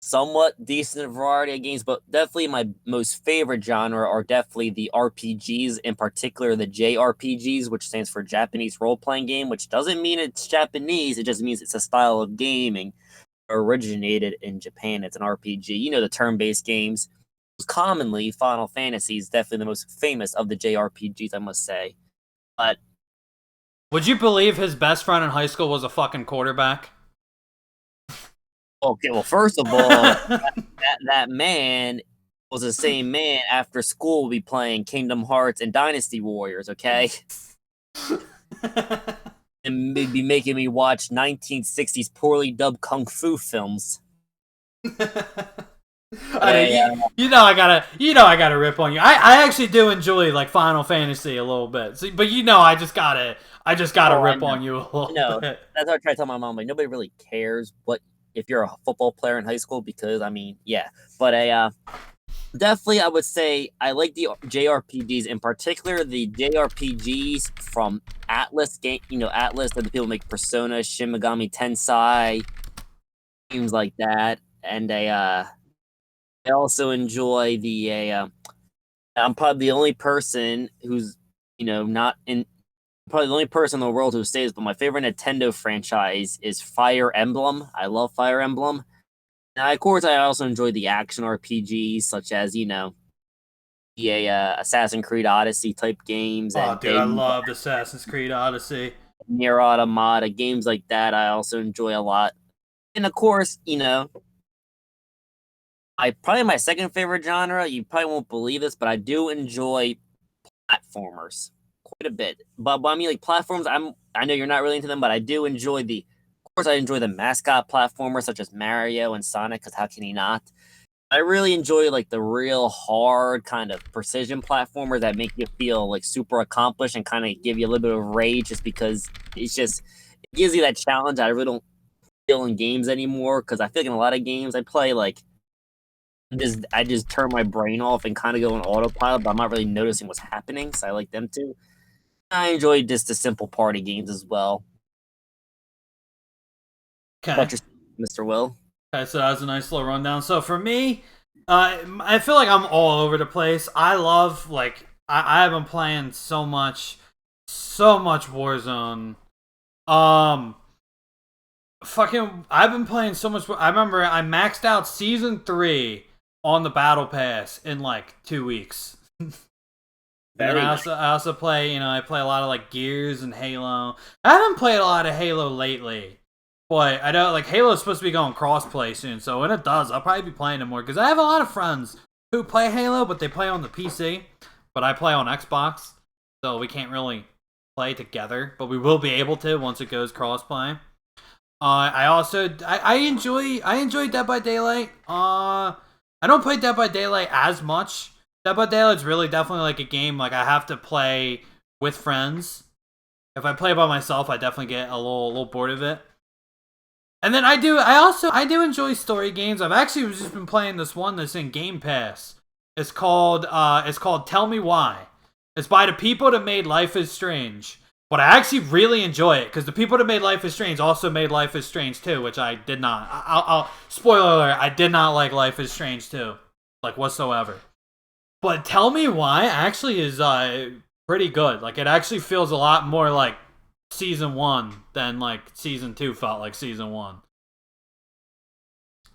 somewhat decent variety of games, but definitely my most favorite genre are definitely the RPGs, in particular the JRPGs, which stands for Japanese Role Playing Game, which doesn't mean it's Japanese, it just means it's a style of gaming originated in Japan. It's an RPG. The turn based games. Commonly, Final Fantasy is definitely the most famous of the JRPGs, I must say. But Would you believe his best friend in high school was a fucking quarterback? okay, well, first of all, that man was the same man after school would be playing Kingdom Hearts and Dynasty Warriors, okay? And be making me watch 1960s poorly dubbed kung fu films. You know I gotta rip on you. I actually do enjoy like Final Fantasy a little bit. So, but I just gotta rip on you a little bit. That's what I try to tell my mom. Like nobody really cares what if you're a football player in high school because I mean, yeah. But definitely I would say I like the JRPGs, in particular the JRPGs from Atlas game. Atlas that the people make Persona, Shin Megami Tensei, games like that, and I also enjoy I'm probably the only person who's, not in. Probably the only person in the world who stays, but my favorite Nintendo franchise is Fire Emblem. I love Fire Emblem. Now, of course, I also enjoy the action RPGs, such as, the Assassin's Creed Odyssey type games. Oh, And dude, I loved Assassin's Creed Odyssey. Nier Automata, games like that, I also enjoy a lot. And of course, probably my second favorite genre, you probably won't believe this, but I do enjoy platformers quite a bit. But I mean, like platforms, I know you're not really into them, but I do enjoy of course, I enjoy the mascot platformers such as Mario and Sonic, because how can you not? I really enjoy like the real hard kind of precision platformers that make you feel like super accomplished and kind of give you a little bit of rage, just because it gives you that challenge I really don't feel in games anymore. Because I feel like in a lot of games I play, like I just turn my brain off and kind of go on autopilot, but I'm not really noticing what's happening. So I like them too. I enjoy just the simple party games as well. Okay. About yourself, Mr. Will? Okay, so that was a nice little rundown. So for me, I feel like I'm all over the place. I love I have been playing so much Warzone. Fucking, I've been playing so much. I remember I maxed out season 3 on the battle pass in like 2 weeks. Very I also play, I play a lot of like Gears and Halo. I haven't played a lot of Halo lately, but I know like Halo's supposed to be going crossplay soon. So when it does, I'll probably be playing it more because I have a lot of friends who play Halo, but they play on the PC. But I play on Xbox, so we can't really play together. But we will be able to once it goes crossplay. I enjoy Dead by Daylight. I don't play Dead by Daylight as much. Dead by Daylight's really definitely like a game like I have to play with friends. If I play by myself, I definitely get a little bored of it. And then I do enjoy story games. I've actually just been playing this one that's in Game Pass. It's called Tell Me Why. It's by the people that made Life is Strange. But I actually really enjoy it because the people that made Life is Strange also made Life is Strange 2, which I did not. I'll spoiler alert, I did not like Life is Strange 2, like whatsoever. But Tell Me Why actually is pretty good. Like it actually feels a lot more like season 1 than like season 2 felt like season 1.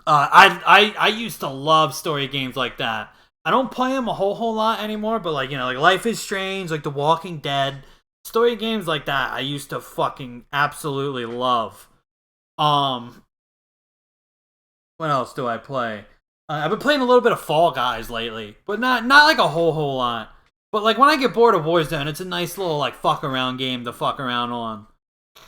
I used to love story games like that. I don't play them a whole lot anymore, but like, you know, like Life is Strange, like The Walking Dead, story games like that I used to fucking absolutely love. What else do I play? I've been playing a little bit of Fall Guys lately, but not like a whole lot. But like when I get bored of Warzone, it's a nice little like fuck around game to fuck around on.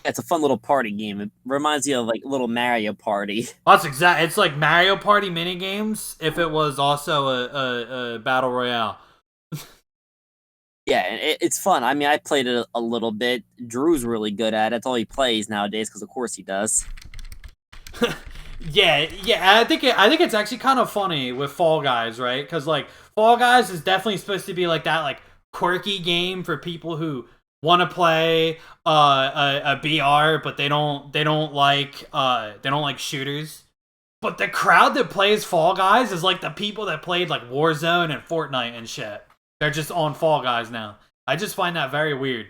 It's a fun little party game. It reminds you of like little Mario Party. That's exact. It's like Mario Party mini games if it was also a battle royale. Yeah, and it's fun. I mean, I played it a little bit. Drew's really good at it. That's all he plays nowadays, because of course he does. Yeah. I think it's actually kind of funny with Fall Guys, right? Because like Fall Guys is definitely supposed to be like that like quirky game for people who want to play a BR, but they don't like shooters. But the crowd that plays Fall Guys is like the people that played like Warzone and Fortnite and shit. They're just on Fall Guys now. I just find that very weird.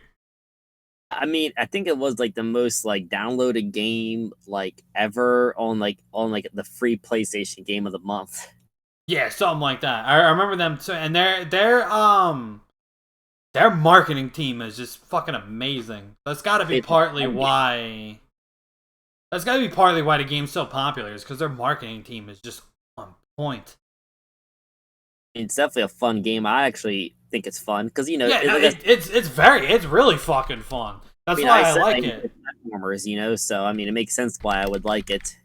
I mean, I think it was like the most like downloaded game like ever on the free PlayStation Game of the Month. Yeah, something like that. I remember them too, and their marketing team is just fucking amazing. That's got to be partly why. That's got to be partly why the game's so popular, is because their marketing team is just on point. It's definitely a fun game. I actually think it's fun because it's really fucking fun. That's why I like it. Platformers, so I mean it makes sense why I would like it.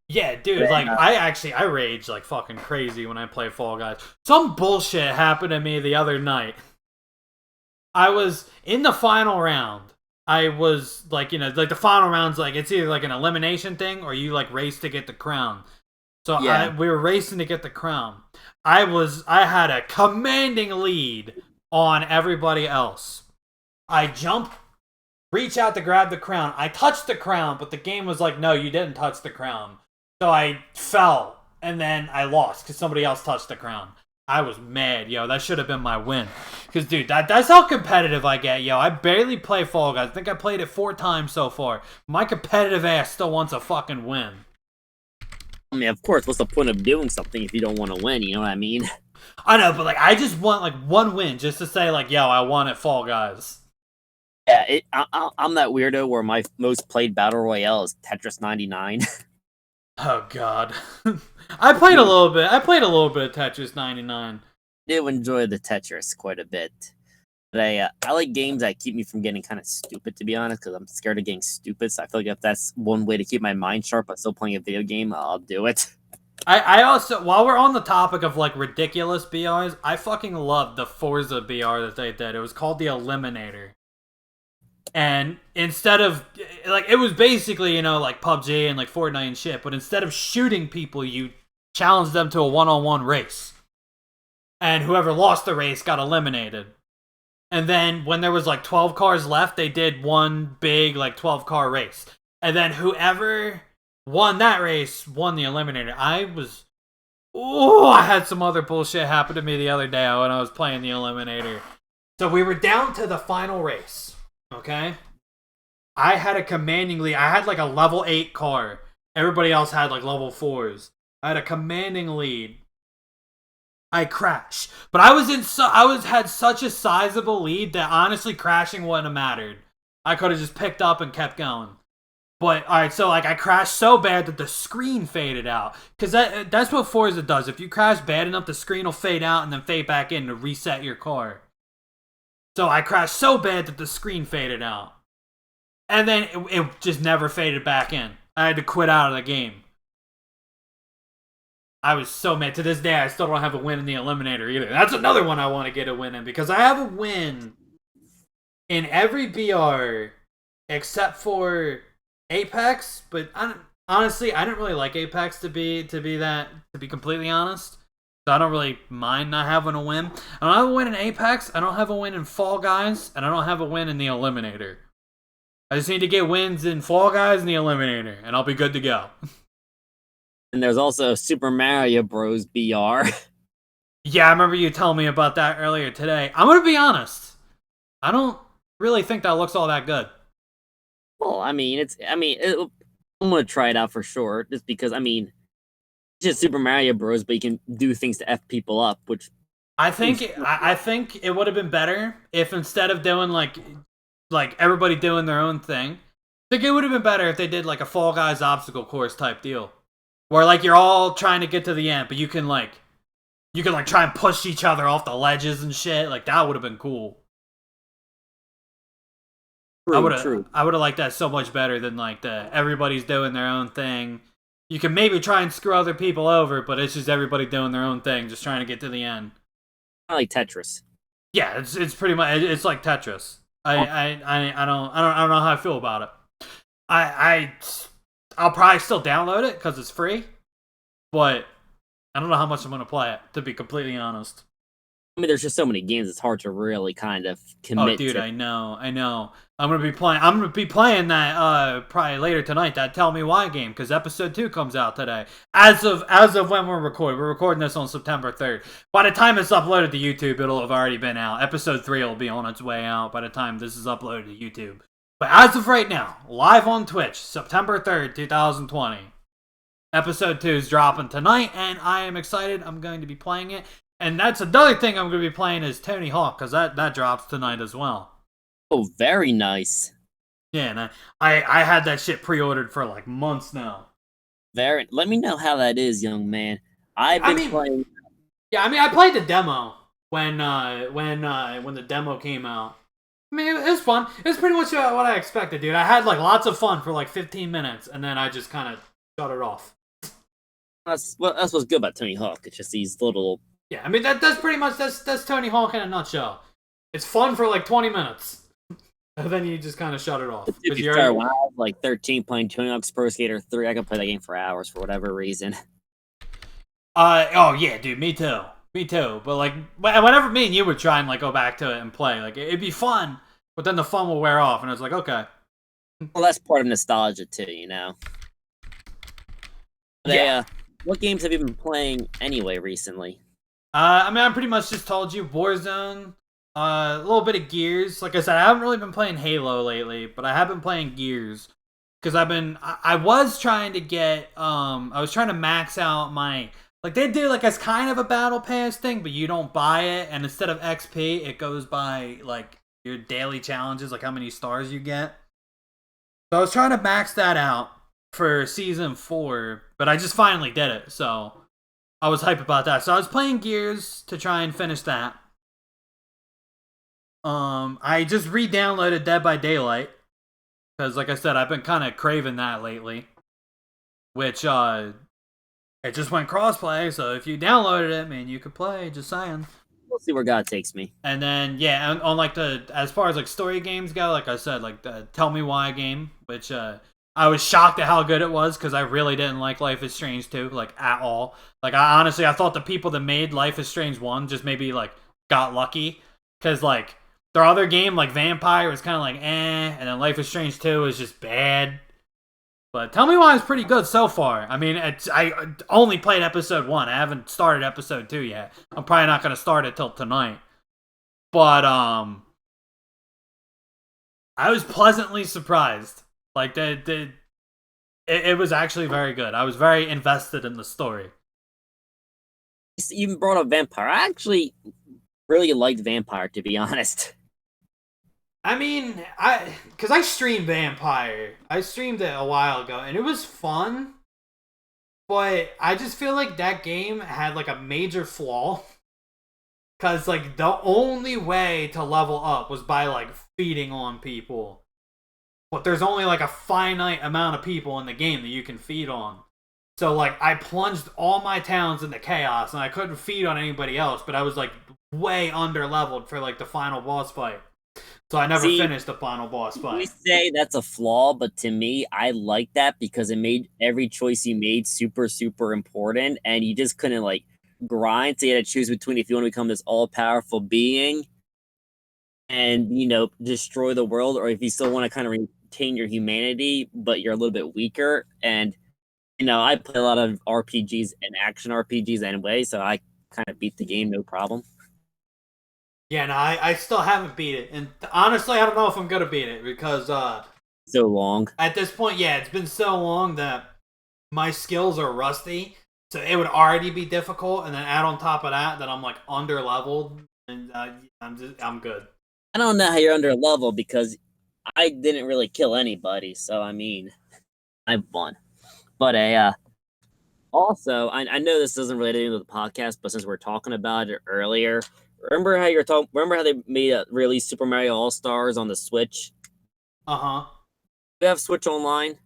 Yeah, dude, like I rage like fucking crazy when I play Fall Guys. Some bullshit happened to me the other night. I was in the final round. I was like, like the final round's like it's either like an elimination thing or you like race to get the crown. So yeah. we were racing to get the crown. I had a commanding lead on everybody else. I jump, reach out to grab the crown. I touched the crown, but the game was like, no, you didn't touch the crown. So I fell, and then I lost because somebody else touched the crown. I was mad, yo. That should have been my win. Because, dude, that's how competitive I get, yo. I barely play Fall Guys. I think I played it 4 times so far. My competitive ass still wants a fucking win. I mean, of course, what's the point of doing something if you don't want to win? You know what I mean? I know, but like, I just want like one win just to say like, yo, I won at Fall Guys. Yeah, I'm that weirdo where my most played battle royale is Tetris 99. Oh God, I played a little bit. I played a little bit of Tetris 99. I do enjoy the Tetris quite a bit. But I like games that keep me from getting kind of stupid, to be honest, because I'm scared of getting stupid. So I feel like if that's one way to keep my mind sharp but still playing a video game, I'll do it. I also, while we're on the topic of like ridiculous BRs, I fucking loved the Forza BR that they did. It was called the Eliminator. And instead of, like, it was basically, like PUBG and like Fortnite and shit, but instead of shooting people, you challenged them to a one-on-one race. And whoever lost the race got eliminated. And then when there was like 12 cars left, they did one big like 12-car race. And then whoever won that race won the Eliminator. I had some other bullshit happen to me the other day when I was playing the Eliminator. So we were down to the final race. Okay? I had a commanding lead. I had like a level 8 car. Everybody else had like level 4s. I had a commanding lead. I crashed. But I had such a sizable lead that honestly crashing wouldn't have mattered. I could have just picked up and kept going. But alright, so like I crashed so bad that the screen faded out. Because that's what Forza does. If you crash bad enough, the screen will fade out and then fade back in to reset your car. So I crashed so bad that the screen faded out. And then it just never faded back in. I had to quit out of the game. I was so mad. To this day, I still don't have a win in the Eliminator either. That's another one I want to get a win in, because I have a win in every BR except for Apex. But honestly, I didn't really like Apex to be completely honest. So I don't really mind not having a win. I don't have a win in Apex. I don't have a win in Fall Guys, and I don't have a win in the Eliminator. I just need to get wins in Fall Guys and the Eliminator, and I'll be good to go. And there's also Super Mario Bros. BR. Yeah, I remember you telling me about that earlier today. I'm gonna be honest. I don't really think that looks all that good. Well, I mean, I'm gonna try it out for sure, just because, I mean, it's just Super Mario Bros., but you can do things to F people up, which... I think it would have been better if, instead of doing like everybody doing their own thing, I think it would have been better if they did like a Fall Guys obstacle course type deal. Where like you're all trying to get to the end, but you can try and push each other off the ledges and shit. Like that would have been cool. I would have liked that so much better than like the everybody's doing their own thing. You can maybe try and screw other people over, but it's just everybody doing their own thing, just trying to get to the end. I like Tetris. Yeah, it's pretty much it's like Tetris. I don't know how I feel about it. I'll probably still download it because it's free, but I don't know how much I'm gonna play it, to be completely honest. I mean, there's just so many games; it's hard to really kind of commit. Oh, dude, I know. I'm gonna be playing that probably later tonight. That Tell Me Why game, because episode 2 comes out today. As of when we're recording this on September 3rd. By the time it's uploaded to YouTube, it'll have already been out. Episode 3 will be on its way out by the time this is uploaded to YouTube. But as of right now, live on Twitch, September 3rd, 2020. Episode 2 is dropping tonight, and I am excited. I'm going to be playing it. And that's another thing I'm going to be playing is Tony Hawk, because that drops tonight as well. Oh, very nice. Yeah, and I had that shit pre-ordered for like months now. Let me know how that is, young man. I've been playing... Yeah, I mean, I played the demo when the demo came out. I mean, it was fun. It was pretty much what I expected, dude. I had like lots of fun for like 15 minutes, and then I just kind of shut it off. That's what's good about Tony Hawk. It's just these little... Yeah, I mean, that's pretty much that's Tony Hawk in a nutshell. It's fun for like 20 minutes, and then you just kind of shut it off. When I was like 13 playing Tony Hawk's Pro Skater 3, I could play that game for hours for whatever reason. Oh yeah, dude, me too. But like, whenever me and you would try and like go back to it and play, like it'd be fun, but then the fun will wear off, and it's like, okay. Well, that's part of nostalgia too, you know. Yeah. What games have you been playing anyway recently? I mean, I pretty much just told you Warzone, a little bit of Gears. Like I said, I haven't really been playing Halo lately, but I have been playing Gears because I was trying to max out my. Like, they do, like, as kind of a battle pass thing, but you don't buy it, and instead of XP, it goes by, like, your daily challenges, like how many stars you get. So I was trying to max that out for Season 4, but I just finally did it, so I was hyped about that. So I was playing Gears to try and finish that. I just re-downloaded Dead by Daylight, because, like I said, I've been kind of craving that lately, which, it just went crossplay, so if you downloaded it, man, you could play, just saying. We'll see where God takes me. And then, yeah, on like as far as like story games go, like I said, like the Tell Me Why game, which I was shocked at how good it was, because I really didn't like Life is Strange 2, like, at all. Like, I thought the people that made Life is Strange 1 just maybe, like, got lucky, because, like, their other game, like Vampire, was kind of like, and then Life is Strange 2 is just bad. But Tell Me Why is pretty good so far. I mean, I only played episode 1. I haven't started episode 2 yet. I'm probably not going to start it till tonight. But, I was pleasantly surprised. Like, it was actually very good. I was very invested in the story. You even brought up Vampire. I actually really liked Vampire, to be honest. I mean, because I streamed Vampire. I streamed it a while ago, and it was fun. But I just feel like that game had, like, a major flaw. Because, like, the only way to level up was by, like, feeding on people. But there's only, like, a finite amount of people in the game that you can feed on. So like I plunged all my towns into chaos, and I couldn't feed on anybody else. But I was like way under leveled for like the final boss fight, so I never See, finished the final boss we fight. say that's a flaw, but to me, I like that because it made every choice you made super, super important, and you just couldn't like grind. So you had to choose between if you want to become this all-powerful being and destroy the world, or if you still want to kind of retain your humanity, but you're a little bit weaker. And I play a lot of RPGs and action RPGs anyway, so I kind of beat the game no problem. Yeah, no, I still haven't beat it, and honestly, I don't know if I'm gonna beat it because So long. at this point, yeah, it's been so long that my skills are rusty, so it would already be difficult, and then add on top of that I'm like under leveled, and I'm good. I don't know how you're under level because I didn't really kill anybody, so I mean, I won. But also, I know this doesn't relate into the podcast, but since we're talking about it earlier, remember how you're talking? Remember how they made release Super Mario All Stars on the Switch? Uh-huh. You have Switch Online?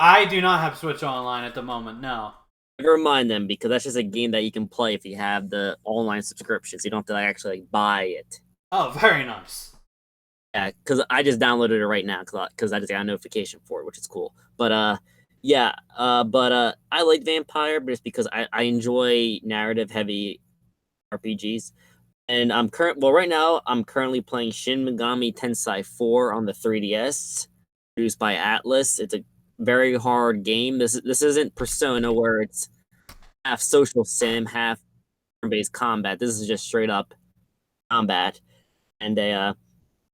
I do not have Switch Online at the moment. No. Never mind them because that's just a game that you can play if you have the online subscriptions. You don't have to actually buy it. Oh, very nice. Yeah, because I just downloaded it right now because I just got a notification for it, which is cool. But yeah, but I like Vampire, but it's because I enjoy narrative heavy RPGs. And right now I'm currently playing Shin Megami Tensei 4 on the 3DS, produced by Atlas. It's a very hard game. This isn't Persona where it's half social sim, half turn-based combat. This is just straight up combat. And they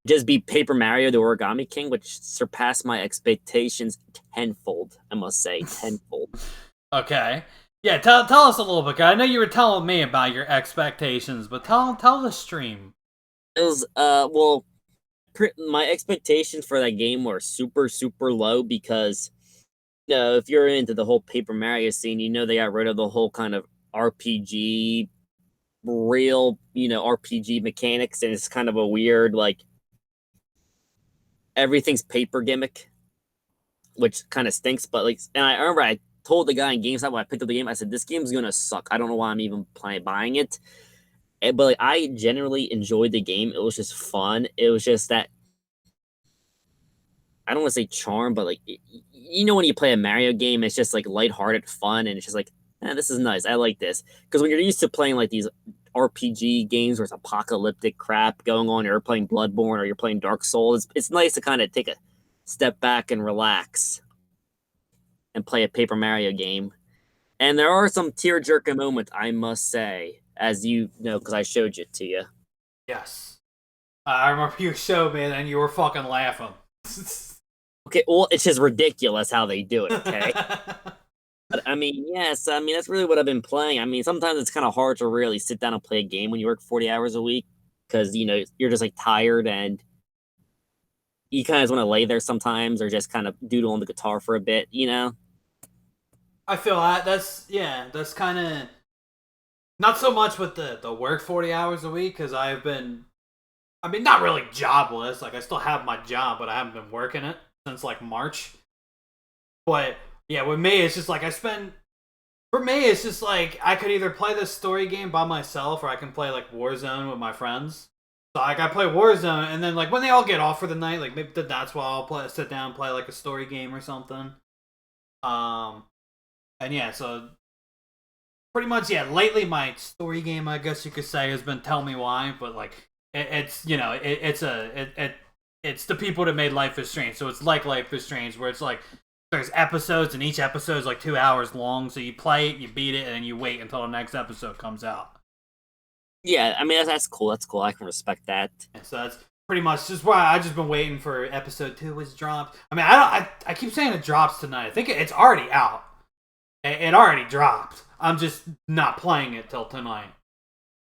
just beat Paper Mario the Origami King, which surpassed my expectations tenfold, I must say, tenfold. Okay. Yeah, tell us a little bit. I know you were telling me about your expectations, but tell the stream. It was my expectations for that game were super, super low because if you're into the whole Paper Mario scene, they got rid of the whole kind of RPG, real, RPG mechanics, and it's kind of a weird, like, everything's paper gimmick, which kind of stinks. But, like, and I remember I told the guy in GameStop when I picked up the game, I said, this game's gonna suck. I don't know why I'm even buying it. But, like, I generally enjoyed the game. It was just fun. It was just that, I don't want to say charm, but like when you play a Mario game, it's just like lighthearted fun, and it's just like, this is nice. I like this because when you're used to playing like these RPG games where it's apocalyptic crap going on, or you're playing Bloodborne or you're playing Dark Souls, it's nice to kind of take a step back and relax and play a Paper Mario game. And there are some tear-jerking moments, I must say, as you know, because I showed it to you. Yes. I remember you showed me and you were fucking laughing. Okay, well, it's just ridiculous how they do it, okay? But, I mean, yes, I mean, that's really what I've been playing. I mean, sometimes it's kind of hard to really sit down and play a game when you work 40 hours a week because, you're just, like, tired and you kind of just want to lay there sometimes or just kind of doodle on the guitar for a bit, I feel that. That's kind of... Not so much with the work 40 hours a week because I've been... I mean, not really jobless. Like, I still have my job, but I haven't been working it since, like, March. But, yeah, with me, it's just, like, for me, it's just, like, I could either play this story game by myself or I can play, like, Warzone with my friends. So, like, I play Warzone, and then, like, when they all get off for the night, like, maybe that's why I'll sit down and play, like, a story game or something. And, yeah, so... Pretty much, yeah, lately my story game, I guess you could say, has been Tell Me Why, but, like... It's the people that made Life is Strange, so it's like Life is Strange, where it's like there's episodes and each episode is like 2 hours long, so you play it, you beat it, and then you wait until the next episode comes out. Yeah, I mean that's cool. That's cool. I can respect that. And so that's pretty much just why I just been waiting for episode 2 was dropped. I mean, I keep saying it drops tonight. I think it's already out. It already dropped. I'm just not playing it till tonight.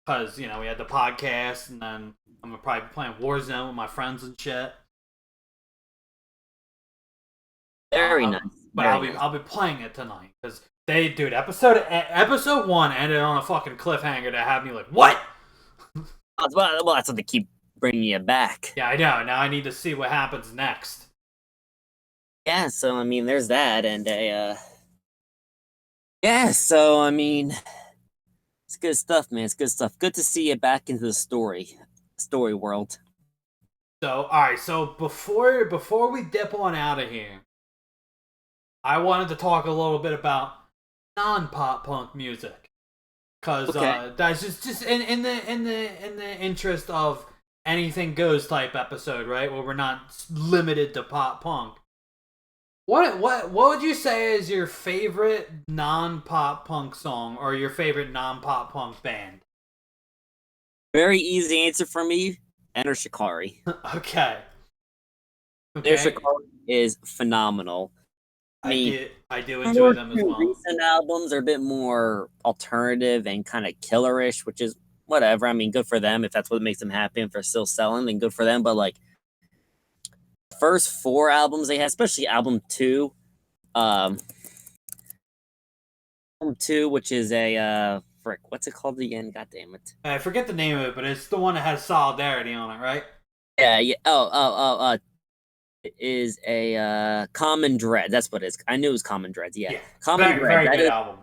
Because, we had the podcast, and then I'm going to probably be playing Warzone with my friends and shit. Very nice. But I'll be playing it tonight. Because dude, episode 1 ended on a fucking cliffhanger that had me like, what? Well, that's what they keep bringing you back. Yeah, I know. Now I need to see what happens next. Yeah, so, I mean, there's that, and Yeah, so I mean, it's good stuff, man. It's good stuff. Good to see you back into the story world. So, all right. So before we dip on out of here, I wanted to talk a little bit about non-pop punk music, cause Okay. that's just in the interest of anything goes type episode, right? Where we're not limited to pop punk. What would you say is your favorite non-pop punk song or your favorite non-pop punk band? Very easy answer for me. Enter Shikari. Okay. Enter Okay. Shikari is phenomenal. I mean, I do enjoy more them as two well. recent albums are a bit more alternative and kind of killerish, which is whatever. I mean, good for them if that's what makes them happy. If they're still selling, then good for them. But like first four albums they had, especially um, album two, which is a frick, what's it called again? God damn it. I forget the name of it, but it's the one that has Solidarity on it, right? Yeah, yeah. It is a Common Dread. That's what it is. I knew it was Common Dreads. Yeah, Yeah. Common Very, Dread. very good album.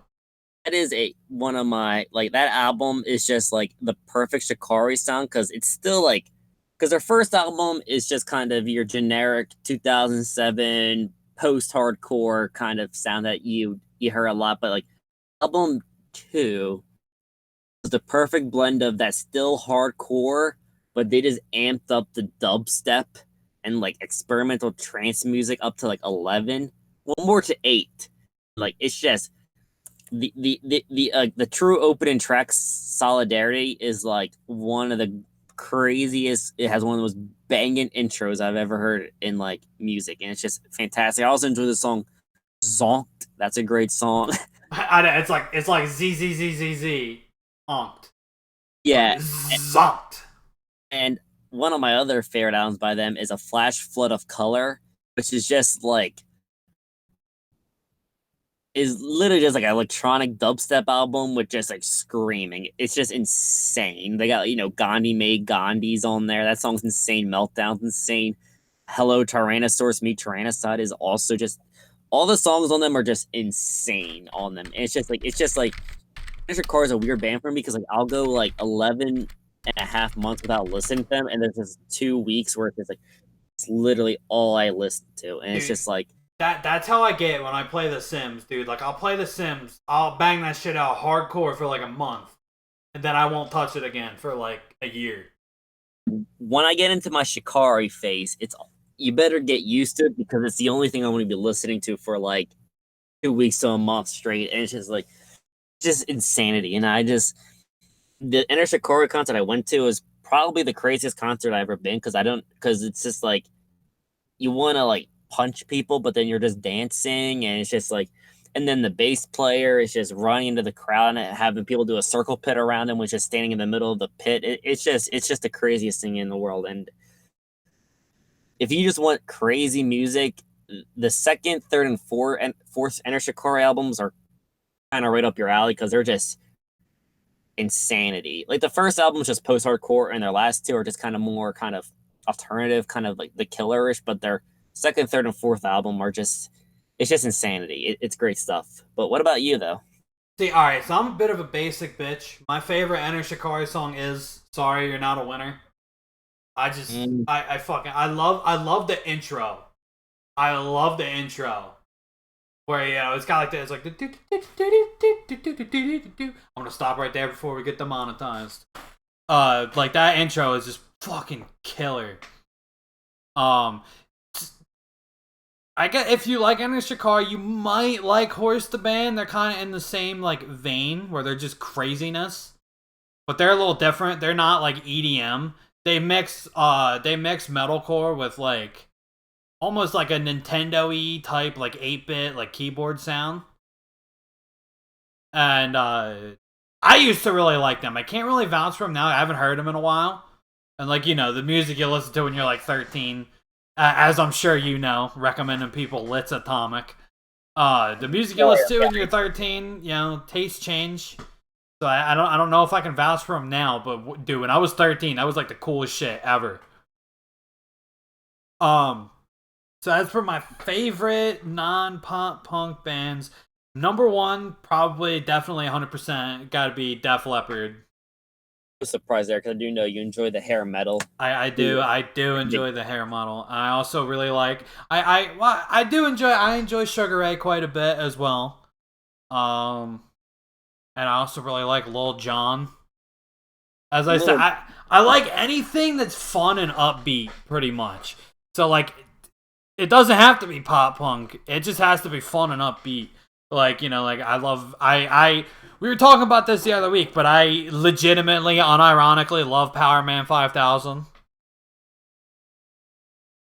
That is a one of my like that album is just like the perfect Shikari sound because it's still like because their first album is just kind of your generic 2007 post hardcore kind of sound that you heard a lot, but like album two was the perfect blend of that still hardcore, but they just amped up the dubstep and like experimental trance music up to like 11, well more to 8. Like it's just the true opening track Solidarity is like one of the craziest. It has one of the most banging intros I've ever heard in like music, and it's just fantastic. I also enjoy the song Zonked. That's a great song. I know, it's like Z Z Z Z Z onked. Like Yeah, zonked. and one of my other favorite albums by them is A Flash Flood of Color, which is just like is literally just like an electronic dubstep album with just like screaming. It's just insane. They got, Gandhi made Gandhi's on there. That song's insane. Meltdown's insane. Hello Tyrannosaurus Meet Tyrannicide is also just all the songs on them are just insane on them. And it's just like Metric Car is a weird band for me because like I'll go like 11 and a half months without listening to them, and there's just 2 weeks where it's like it's literally all I listen to. And it's Dude, just like that's how I get when I play The Sims, dude. Like I'll play The Sims, I'll bang that shit out hardcore for like a month, and then I won't touch it again for like a year. when I get into my Shikari phase, it's you better get used to it because it's the only thing I'm going to be listening to for like 2 weeks to a month straight, and it's just like just insanity. And the Enter Shikari concert I went to was probably the craziest concert I've ever been because it's just like you want to like punch people, but then you're just dancing, and it's just like. And then the bass player is just running into the crowd and having people do a circle pit around him, which is standing in the middle of the pit. It's just the craziest thing in the world. And if you just want crazy music, the second, third, and fourth Enter Shikari albums are kind of right up your alley because they're just insanity. Like the first album is just post hardcore, and their last two are just kind of more kind of alternative, kind of like the killerish. But their second, third, and fourth album are just it's just insanity. It's great stuff. But what about you though? See, all right, so I'm a bit of a basic bitch. My favorite Enter Shikari song is "Sorry You're Not a Winner." Mm, I love the intro. I love the intro where it's got like this, like I'm gonna stop right there before we get demonetized. Like that intro is just fucking killer. Um, I get if you like Enter Shikari, you might like Horse the Band. They're kind of in the same like vein where they're just craziness, but they're a little different. They're not like EDM. They mix metalcore with like almost like a Nintendo-y type like 8-bit like keyboard sound. And I used to really like them. I can't really vouch for them now. I haven't heard them in a while. And like the music you listen to when you're like 13, as I'm sure you know, recommending people Lit's Atomic. The music you oh listen to yeah. when you're 13, tastes change. So I don't know if I can vouch for them now, but dude, when I was 13, that was like the coolest shit ever. Um, so as for my favorite non-pop punk bands, Number one, probably definitely 100% got to be Def Leppard. No surprise there, because I do know you enjoy the hair metal. I do enjoy the hair model. I also really like I enjoy Sugar Ray quite a bit as well. Um, and I also really like Lil Jon. As I said, Little, I like anything that's fun and upbeat, pretty much. So like, it doesn't have to be pop punk. It just has to be fun and upbeat. Like, like I love I we were talking about this the other week, but I legitimately, unironically love Power Man 5000.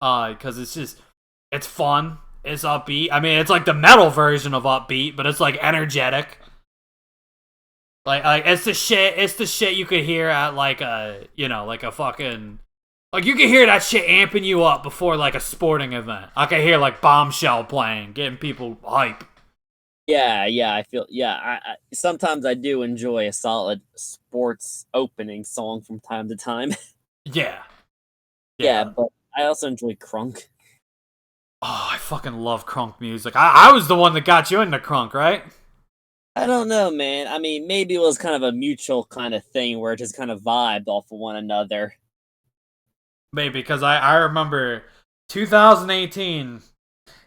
Because it's fun, it's upbeat. I mean, it's like the metal version of upbeat, but it's like energetic. Like it's the shit. It's the shit you could hear at like like a fucking, like you can hear that shit amping you up before like a sporting event. I can hear like Bombshell playing, getting people hype. yeah, I feel, yeah. I sometimes I do enjoy a solid sports opening song from time to time. Yeah, Yeah, yeah. but I also enjoy crunk. Oh, I fucking love crunk music. I was the one that got you into crunk, right? I don't know, man. I mean, maybe it was kind of a mutual kind of thing where it just kind of vibed off of one another. Maybe because I remember 2018.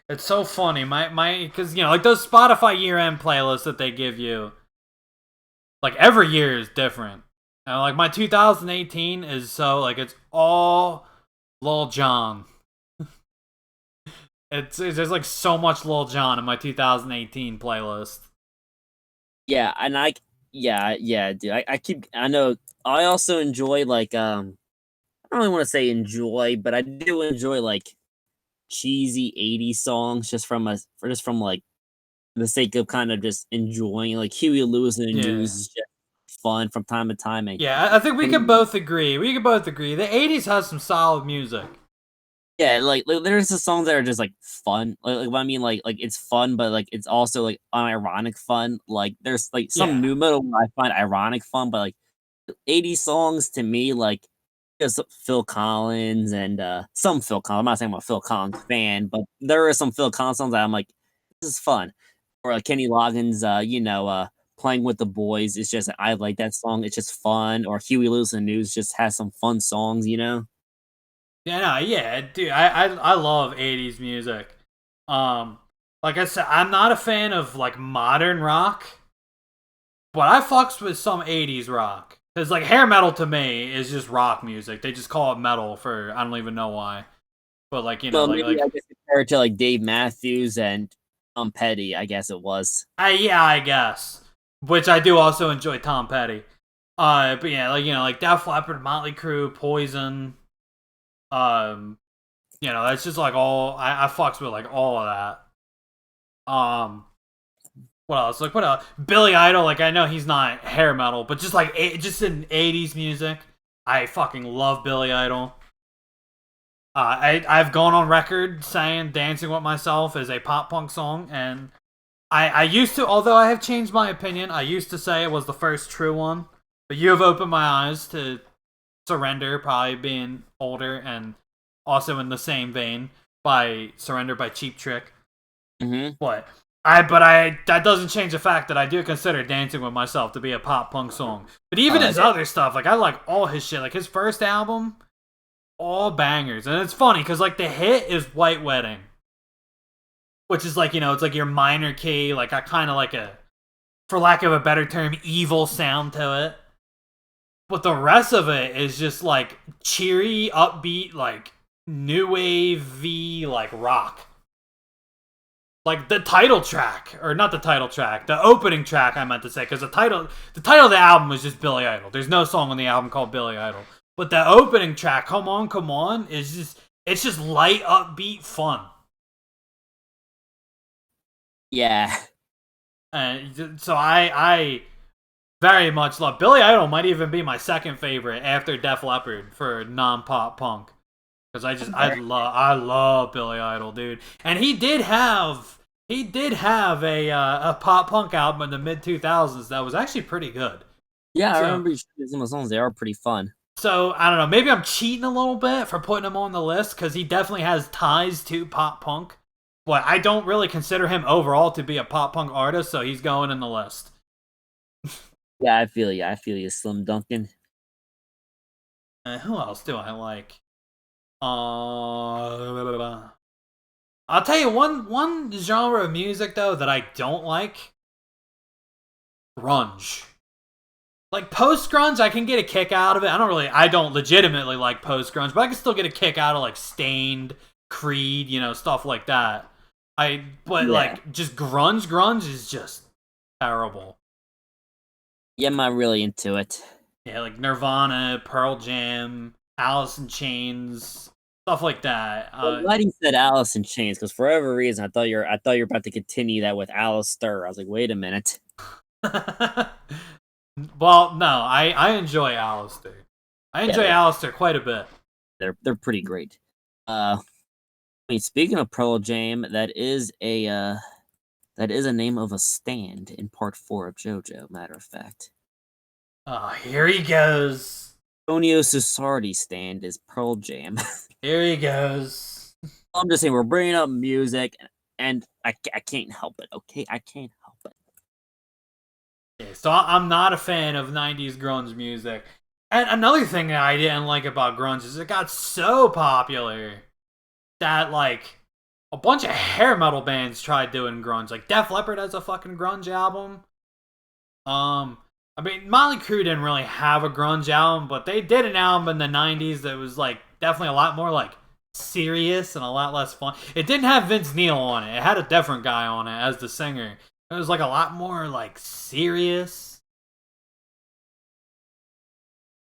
It's so funny. My because like those Spotify year end playlists that they give you, like every year is different. And like my 2018 is so like it's all Lil Jon. It's there's like so much Lil Jon in my 2018 playlist. Yeah, and yeah, dude. I know. I also enjoy like I don't really want to say enjoy, but I do enjoy like cheesy 80s songs just from like the sake of kind of just enjoying, like Huey Lewis and the Yeah. News is just fun from time to time. Yeah, I think we can And both agree. We can both agree. The 80s has some solid music. yeah, like there's the songs that are just like fun. Like what I mean, like it's fun, but like it's also like unironic fun. Like there's like some Yeah. new metal I find ironic fun, but like 80s songs to me, like just Phil Collins and some Phil Collins. I'm not saying I'm a Phil Collins fan, but there are some Phil Collins songs that I'm like, this is fun. Or like Kenny Loggins, playing with the boys. It's just I like that song. It's just fun. Or Huey Lewis and News just has some fun songs, you know. Yeah, no, yeah, dude. I love 80s music. Um like I said, I'm not a fan of like modern rock, but I fucks with some 80s rock. Cause like hair metal to me is just rock music. They just call it metal for I don't even know why. But like Well, like maybe like I guess compared to like Dave Matthews and Tom Petty, I guess it was. I guess. Which I do also enjoy Tom Petty. But yeah, like like Def Leppard, Motley Crue, Poison. Um, that's just like all I fucks with like all of that. What else? Like what else? Billy Idol. Like I know he's not hair metal, but just like just in 80s music, I fucking love Billy Idol. I've gone on record saying "Dancing with Myself" is a pop punk song, and I used to, although I have changed my opinion, I used to say it was the first true one, but you have opened my eyes to Surrender, probably being older, and also in the same vein by Surrender by Cheap Trick. Hmm. But that doesn't change the fact that I do consider Dancing with Myself to be a pop punk song. But even his Yeah. other stuff, like I like all his shit, like his first album, all bangers, and it's funny because like the hit is White Wedding, which is like it's like your minor key, like I kind of like a, for lack of a better term, evil sound to it. But the rest of it is just like cheery, upbeat, like new wavy, like rock. Like the title track, or not the title track, the opening track. I meant to say because the title of the album is just Billy Idol. There's no song on the album called Billy Idol. But the opening track, Come On, is just it's just light, upbeat fun. Yeah. And so I very much love Billy Idol. Might even be my second favorite after Def Leppard for non pop punk. Because I love Billy Idol, dude. And he did have a pop punk album in the mid 2000s that was actually pretty good. Yeah, I So remember you showed me some of the songs. They are pretty fun. so I don't know. Maybe I'm cheating a little bit for putting him on the list because he definitely has ties to pop punk. but I don't really consider him overall to be a pop punk artist, so he's going in the list. Yeah, I feel you. I feel you, Slim Duncan. Who else do I like? I'll tell you one genre of music though that I don't like. Grunge. Like post grunge, I can get a kick out of it. I don't legitimately like post grunge, but I can still get a kick out of like Stained, Creed, stuff like that. Like just grunge is just terrible. Yeah, I'm not really into it. Yeah, like Nirvana, Pearl Jam, Alice in Chains, stuff like that. I'm glad you said Alice in Chains, because for whatever reason, I thought you were about to continue that with Alice Stir. I was like, wait a minute. Well, no, I enjoy Alistair. I enjoy Alistair quite a bit. They're pretty great. I mean, speaking of Pearl Jam, that is a name of a stand in part 4 of JoJo. Matter of fact. Oh, here he goes. Tonio Susardi's stand is Pearl Jam. Here he goes. I'm just saying we're bringing up music, and I can't help it. Okay, I can't help it. Okay, so I'm not a fan of 90s grunge music. And another thing that I didn't like about grunge is it got so popular that, like, a bunch of hair metal bands tried doing grunge. Like, Def Leppard has a fucking grunge album. I mean, Motley Crue didn't really have a grunge album, but they did an album in the 90s that was, like, definitely a lot more, like, serious and a lot less fun. It didn't have Vince Neil on it. It had a different guy on it as the singer. It was, like, a lot more, like, serious.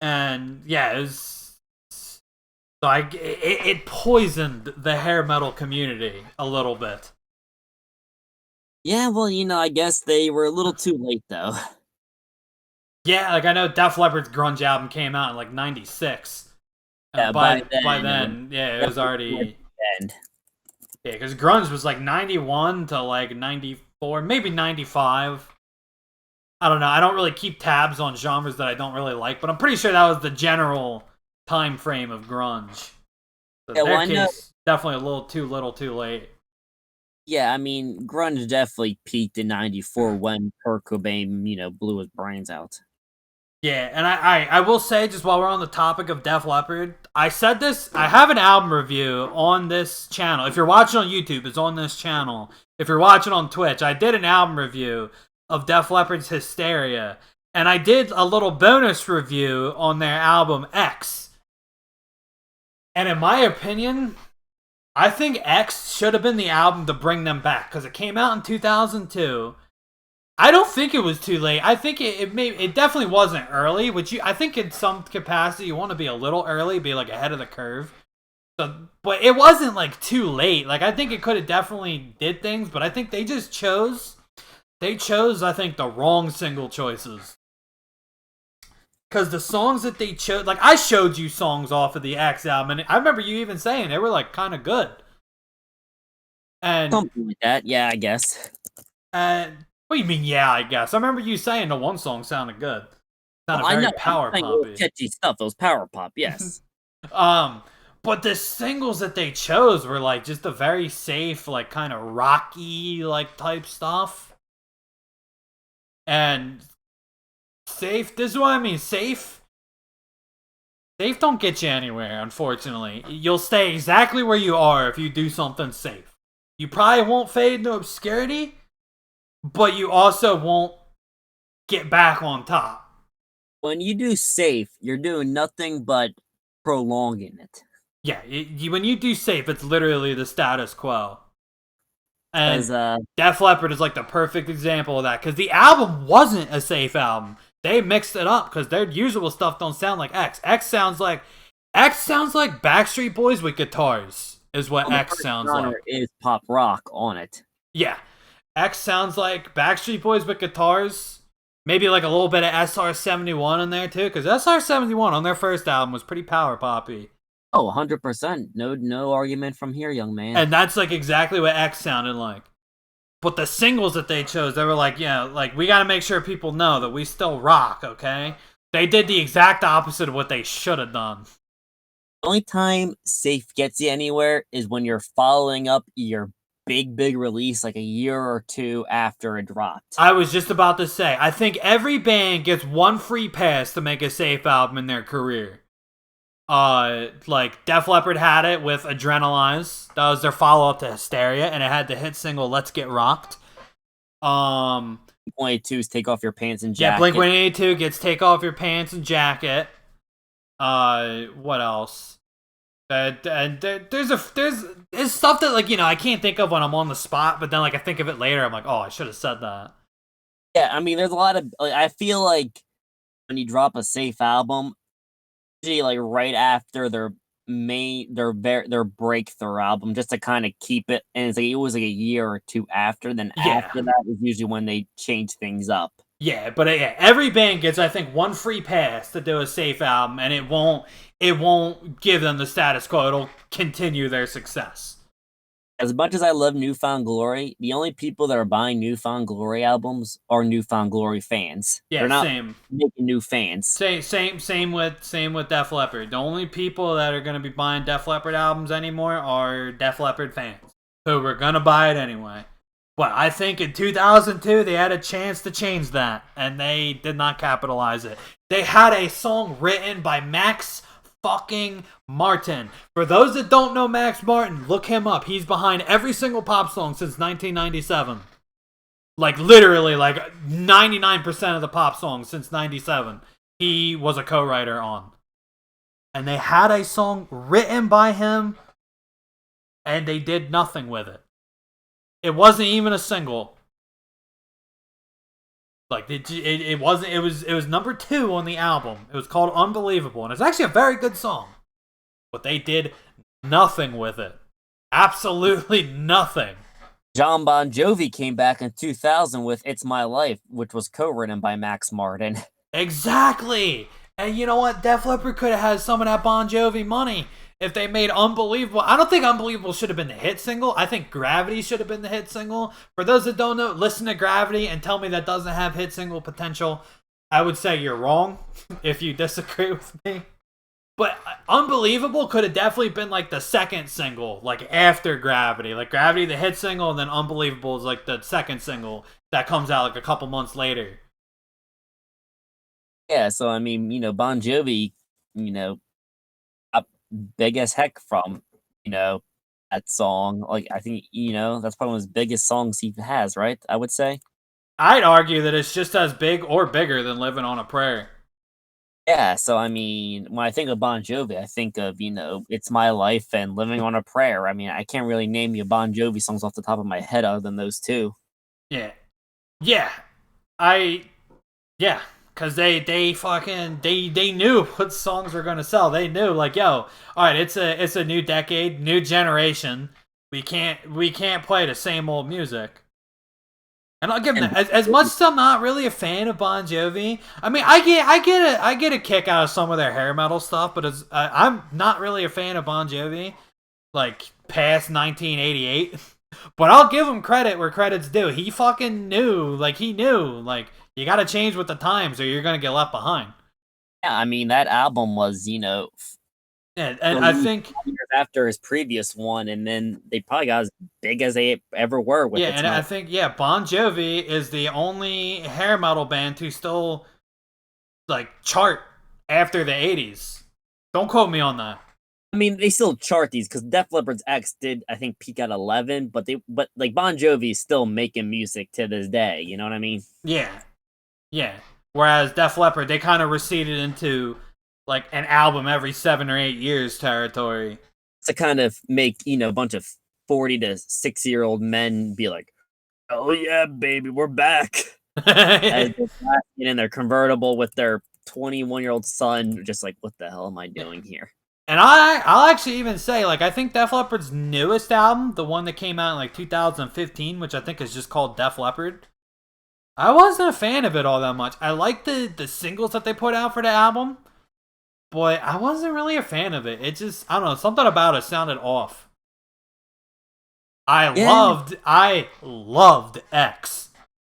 And, yeah, it was... So it poisoned the hair metal community a little bit. Yeah, well, I guess they were a little too late, though. Yeah, like I know Def Leppard's grunge album came out in like '96. Yeah, by then, it was already end. Yeah, because grunge was like '91 to like '94, maybe '95. I don't know. I don't really keep tabs on genres that I don't really like, but I'm pretty sure that was the general time frame of grunge. So Yeah, well, their case, definitely a little too late. Yeah, I mean, grunge definitely peaked in '94 when Kurt Cobain, blew his brains out. Yeah, and I will say, just while we're on the topic of Def Leppard, I said this, I have an album review on this channel. If you're watching on YouTube, it's on this channel. If you're watching on Twitch, I did an album review of Def Leppard's Hysteria. And I did a little bonus review on their album X. And in my opinion, I think X should have been the album to bring them back, because it came out in 2002. I don't think it was too late. I think it definitely wasn't early, which I think in some capacity you want to be a little early, be like ahead of the curve. So, but it wasn't like too late. Like I think it could have definitely did things, but I think they just chose. They chose, I think, the wrong single choices. Because the songs that they chose, like I showed you songs off of the X album, and I remember you even saying they were like kind of good. And something like that, yeah, I guess. And what do you mean? Yeah, I guess. I remember you saying the one song sounded good. Sounded very power poppy. Catchy stuff. It was power pop. Yes. But the singles that they chose were like just a very safe, like kind of rocky, like type stuff. And safe. This is what I mean. Safe. Safe don't get you anywhere. Unfortunately, you'll stay exactly where you are if you do something safe. You probably won't fade into obscurity, but you also won't get back on top. When you do safe, you're doing nothing but prolonging it. Yeah, when you do safe, it's literally the status quo. And Def Leppard is like the perfect example of that, because the album wasn't a safe album. They mixed it up because their usual stuff don't sound like X. X sounds like Backstreet Boys with guitars is what X sounds like. Is pop rock on it. Yeah. X sounds like Backstreet Boys with guitars. Maybe like a little bit of SR-71 in there too, because SR-71 on their first album was pretty power poppy. Oh, 100%. No argument from here, young man. And that's like exactly what X sounded like. But the singles that they chose, they were like, like we gotta make sure people know that we still rock, okay? They did the exact opposite of what they should have done. The only time safe gets you anywhere is when you're following up your big release like a year or two after it dropped. I was just about to say, I think every band gets one free pass to make a safe album in their career. Like Def Leppard had it with Adrenalize. That was their follow-up to Hysteria, and it had the hit single Let's Get Rocked. Blink-182's Take Off Your Pants and Jacket. Yeah, Blink-182 gets Take Off Your Pants and Jacket. What else? And there's stuff that, like, you know, I can't think of when I'm on the spot, but then, like, I think of it later, I'm like, oh, I should have said that. Yeah, I mean, there's a lot of, like, I feel like when you drop a safe album, usually, like, right after their breakthrough album, just to kind of keep it, and it's like, it was like a year or two after, then after that is usually when they change things up. Yeah, but yeah, every band gets, I think, one free pass to do a safe album, and it won't give them the status quo. It'll continue their success. As much as I love New Found Glory, the only people that are buying New Found Glory albums are New Found Glory fans. Yeah, they're not same. making new fans. Same with Def Leppard. The only people that are going to be buying Def Leppard albums anymore are Def Leppard fans who were going to buy it anyway. But I think in 2002 they had a chance to change that, and they did not capitalize it. They had a song written by Max fucking Martin. For those that don't know Max Martin, look him up. He's behind every single pop song since 1997. Like, literally, like 99% of the pop songs since 97, he was a co-writer on. And they had a song written by him, and they did nothing with it. It wasn't even a single. Like, it wasn't. It was number 2 on the album. It was called Unbelievable, and it's actually a very good song. But they did nothing with it. Absolutely nothing. John Bon Jovi came back in 2000 with It's My Life, which was co-written by Max Martin. Exactly! And you know what? Def Leppard could have had some of that Bon Jovi money if they made Unbelievable. I don't think Unbelievable should have been the hit single. I think Gravity should have been the hit single. For those that don't know, listen to Gravity and tell me that doesn't have hit single potential. I would say you're wrong if you disagree with me. But Unbelievable could have definitely been like the second single, like after Gravity. Like Gravity, the hit single, and then Unbelievable is like the second single that comes out like a couple months later. Yeah, so I mean, you know, Bon Jovi, you know, big as heck from, you know, that song. Like, I think, you know, that's probably one of his biggest songs he has, right? I would say. I'd argue that it's just as big or bigger than Living on a Prayer. Yeah, so I mean, when I think of Bon Jovi, I think of, you know, It's My Life and Living on a Prayer. I mean, I can't really name you Bon Jovi songs off the top of my head other than those two. Yeah. Yeah. Yeah. Because they fucking they knew what songs were gonna sell. They knew, like, yo, alright, it's a new decade, new generation. We can't play the same old music. And I'll give them that. As much as I'm not really a fan of Bon Jovi, I mean, I get a kick out of some of their hair metal stuff, but I'm not really a fan of Bon Jovi, like past 1988. But I'll give him credit where credit's due. He fucking knew, like you got to change with the times, or you're gonna get left behind. Yeah, I mean that album was, you know, and I think years after his previous one, and then they probably got as big as they ever were with yeah, and I think Bon Jovi is the only hair metal band to still like chart after the 80s. Don't quote me on that. I mean, they still chart these because Def Leppard's X did, I think, peak at 11, but like Bon Jovi is still making music to this day. You know what I mean? Yeah. Whereas Def Leppard, they kind of receded into like an album every 7 or 8 years territory. To kind of make, you know, a bunch of 40 to 60-year-old men be like, "Oh yeah, baby, we're back." As they're in their convertible with their 21-year-old son, just like, what the hell am I doing here? And I'll actually even say, like, I think Def Leppard's newest album, the one that came out in like 2015, which I think is just called Def Leppard, I wasn't a fan of it all that much. I liked the singles that they put out for the album, but I wasn't really a fan of it. It just, I don't know, something about it sounded off. I loved X.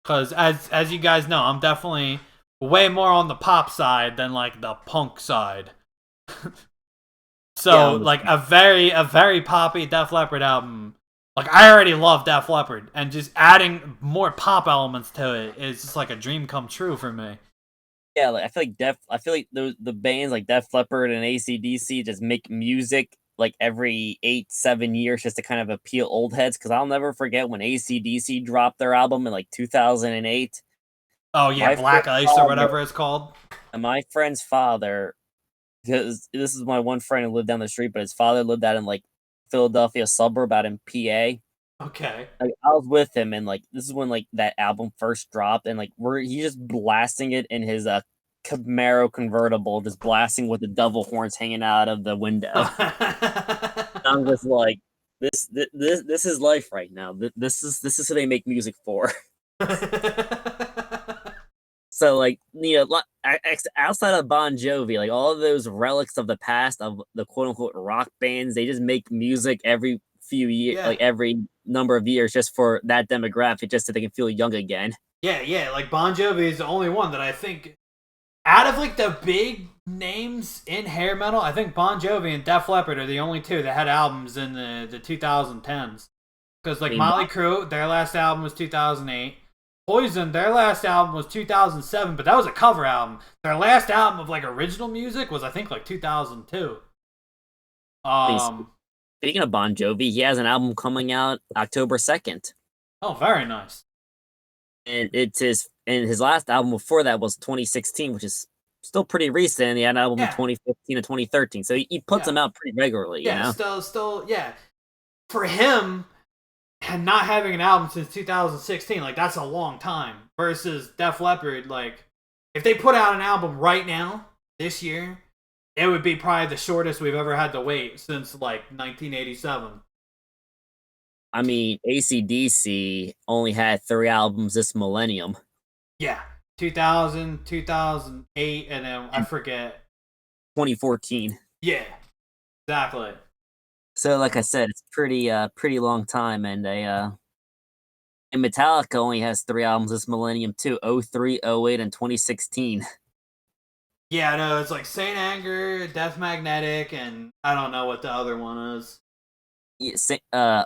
Because as you guys know, I'm definitely way more on the pop side than like the punk side. So, like, a very poppy Def Leppard album Like, I already love Def Leppard, and just adding more pop elements to it is just like a dream come true for me. Yeah, like I feel like the bands like Def Leppard and AC/DC just make music like every 8, 7 years just to kind of appeal old heads. Because I'll never forget when AC/DC dropped their album in like 2008. Oh yeah, My Black friend's Ice or father, whatever it's called. my friend's father, because this is my one friend who lived down the street, but his father lived out in like Philadelphia suburb out in PA. Okay. Like, I was with him, and like this is when like that album first dropped, and like he's just blasting it in his Camaro convertible, just blasting with the devil horns hanging out of the window. I'm just like, this is life right now. This is who they make music for. So like outside of Bon Jovi, like all of those relics of the past of the quote unquote rock bands, they just make music every few years, Yeah. like every number of years, just for that demographic, just so they can feel young again. Yeah. Like Bon Jovi is the only one that I think, out of like the big names in hair metal, I think Bon Jovi and Def Leppard are the only two that had albums in the 2010s. Because like I mean, Motley Crue, their last album was 2008. Poison, their last album was 2007, but that was a cover album. Their last album of like original music was I think like 2002. Speaking of Bon Jovi, he has an album coming out October 2nd. Oh, very nice. And his last album before that was 2016, which is still pretty recent. He had an album in Yeah. 2015 and 2013, so he puts them out pretty regularly. Yeah, you know? still, yeah. For him, and not having an album since 2016, like that's a long time. Versus Def Leppard, like if they put out an album right now this year, it would be probably the shortest we've ever had to wait since like 1987. I mean, AC/DC only had 3 albums this millennium. Yeah, 2000, 2008, and then I forget 2014. Yeah, exactly. So, like I said, it's pretty long time, and and Metallica only has 3 albums this millennium too: 03, 08, and 2016. Yeah, no, it's like Saint Anger, Death Magnetic, and I don't know what the other one is. Yeah,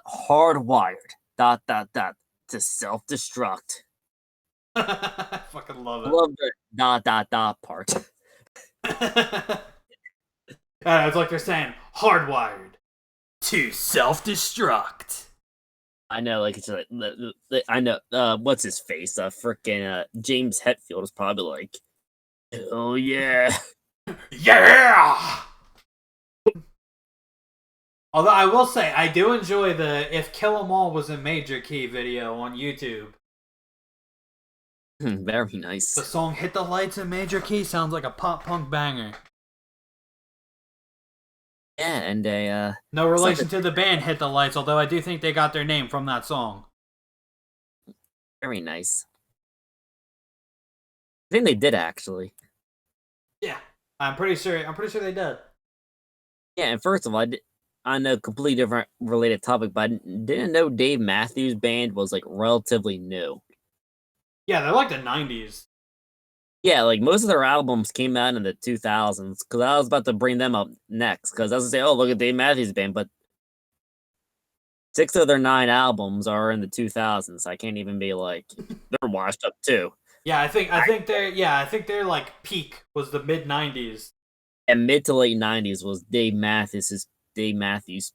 hardwired. ... To self-destruct. I fucking love I it. love the ... part. It's like they're saying hardwired to self-destruct. I know, like it's like I know. What's his face? Freaking James Hetfield is probably like, oh yeah. Yeah! Although I will say, I do enjoy the If Kill 'Em All was a Major Key video on YouTube. Very nice. The song Hit the Lights in Major Key sounds like a pop punk banger. Yeah, and no relation to the band Hit the Lights, although I do think they got their name from that song. Very nice. I think they did actually. Yeah, I'm pretty sure they did. Yeah, and first of all, I know completely different related topic, but I didn't know Dave Matthews Band was like relatively new. Yeah, they're like the 90s. Yeah, like most of their albums came out in the 2000s. Because I was about to bring them up next. Because I was gonna say, oh, look at Dave Matthews Band, but 6 of their 9 albums are in the 2000s. I can't even be like they're washed up too. Yeah, I think they're like peak was the mid 90s. And mid to late 90s was Dave Matthews'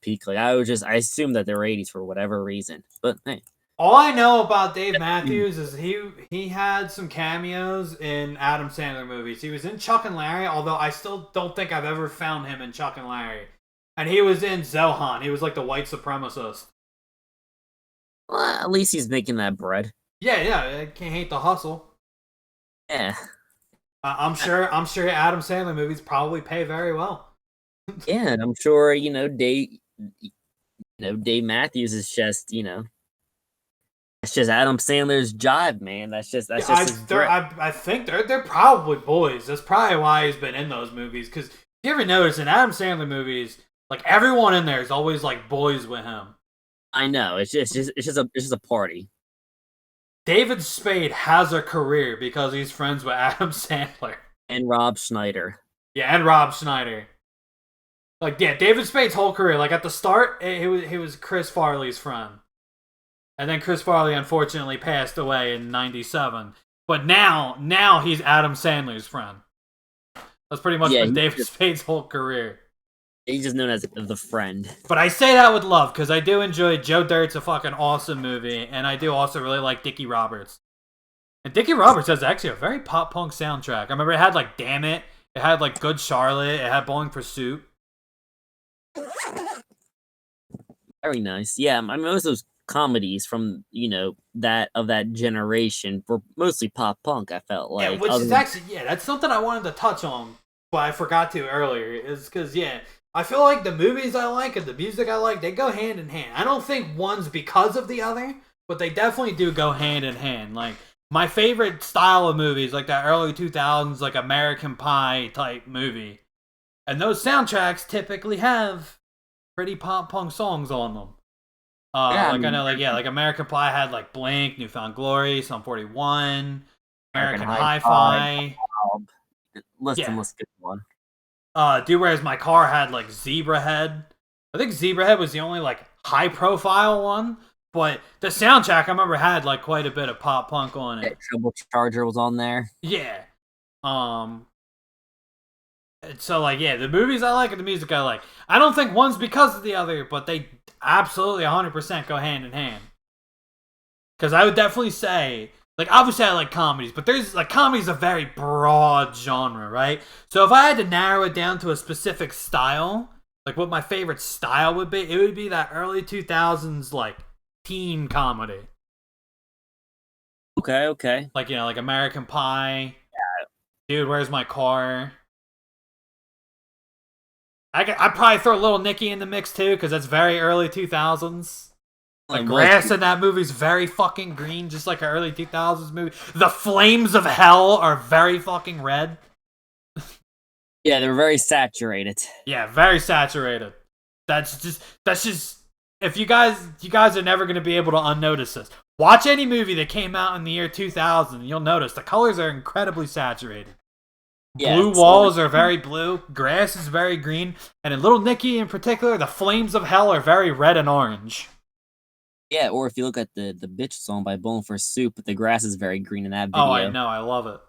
peak. Like I assumed that they were 80s for whatever reason. But hey. All I know about Dave Matthews is he had some cameos in Adam Sandler movies. He was in Chuck and Larry, although I still don't think I've ever found him in Chuck and Larry. And he was in Zohan. He was like the white supremacist. Well, at least he's making that bread. Yeah, I can't hate the hustle. Yeah. I'm sure Adam Sandler movies probably pay very well. Yeah, and I'm sure, Dave Matthews is just, it's just Adam Sandler's jive, man. That's just I think they're probably boys. That's probably why he's been in those movies. Because if you ever notice in Adam Sandler movies, like everyone in there is always like boys with him. I know. It's just a party. David Spade has a career because he's friends with Adam Sandler and Rob Schneider. Yeah, and Rob Schneider. Like, yeah, David Spade's whole career, like at the start, he was Chris Farley's friend. And then Chris Farley unfortunately passed away in '97. But now he's Adam Sandler's friend. That's pretty much been David Spade's whole career. He's just known as the friend. But I say that with love, because I do enjoy Joe Dirt's a fucking awesome movie, and I do also really like Dickie Roberts. And Dickie Roberts has actually a very pop punk soundtrack. I remember it had like Damn It, it had like Good Charlotte, it had Bowling for Soup. Very nice. Yeah, I mean, most of those comedies from that generation were mostly pop punk. I felt like, yeah, which is actually that's something I wanted to touch on, but I forgot to earlier. Is because I feel like the movies I like and the music I like, they go hand in hand. I don't think one's because of the other, but they definitely do go hand in hand. Like my favorite style of movies, like that early 2000s, like American Pie type movie, and those soundtracks typically have pretty pop punk songs on them. I know, like American Pie had like Blink, Newfound Glory, Sum 41, American Hi-Fi. Let's get one. Dude, whereas my car had like Zebrahead. I think Zebrahead was the only like high profile one, but the soundtrack I remember had like quite a bit of pop punk on it. Trouble Charger was on there. Yeah. So like the movies I like and the music I like. I don't think one's because of the other, but they absolutely 100% go hand in hand. Because I would definitely say, like, obviously I like comedies, but there's like comedy's a very broad genre, right? So if I had to narrow it down to a specific style, like what my favorite style would be, it would be that early 2000s like teen comedy. Okay. Like like American Pie. Yeah. Dude, Where's My Car? I'd probably throw Little Nicky in the mix too, because that's very early 2000s. The grass in that movie's very fucking green, just like an early 2000s movie. The flames of hell are very fucking red. Yeah, they're very saturated. Yeah, very saturated. That's just if you guys are never gonna be able to unnotice this. Watch any movie that came out in the year 2000, and you'll notice the colors are incredibly saturated. Yeah, blue walls are very blue, grass is very green, and in Little Nicky in particular, the flames of hell are very red and orange. Yeah, or if you look at the Bitch song by Bowling for Soup, the grass is very green in that video. Oh, I know, I love it.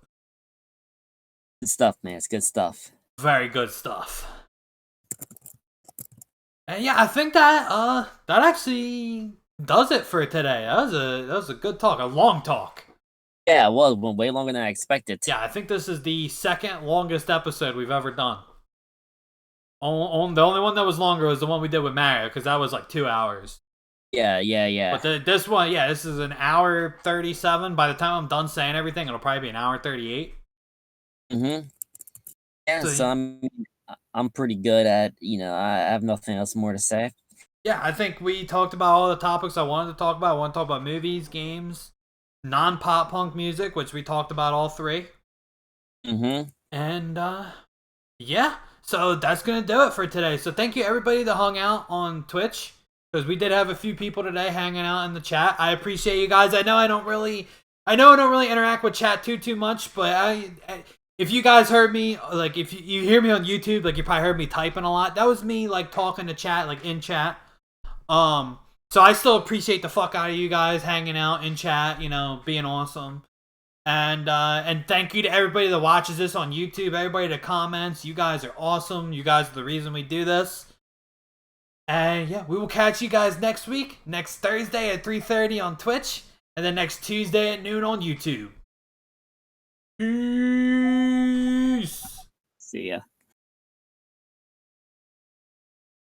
Good stuff, man. It's good stuff. Very good stuff. And yeah, I think that actually does it for today. That was a good talk, a long talk. Yeah, it was way longer than I expected. Yeah, I think this is the second longest episode we've ever done. The only one that was longer was the one we did with Mario, because that was like 2 hours. Yeah. But this one, this is an hour 37. By the time I'm done saying everything, it'll probably be an hour 38. Mm-hmm. Yeah, so I'm pretty good at, I have nothing else more to say. Yeah, I think we talked about all the topics I wanted to talk about. I want to talk about movies, games, non-pop punk music, which we talked about all three. Mm-hmm. And, so that's going to do it for today. So thank you everybody that hung out on Twitch, because we did have a few people today hanging out in the chat. I appreciate you guys. I know I don't really interact with chat too much, but if you guys heard me, like if you hear me on YouTube, like you probably heard me typing a lot. That was me like talking to chat, like in chat. So I still appreciate the fuck out of you guys hanging out in chat, being awesome. And thank you to everybody that watches this on YouTube, everybody that comments. You guys are awesome. You guys are the reason we do this. And yeah, we will catch you guys next week, next Thursday at 3:30 on Twitch, and then next Tuesday at noon on YouTube. Peace. See ya.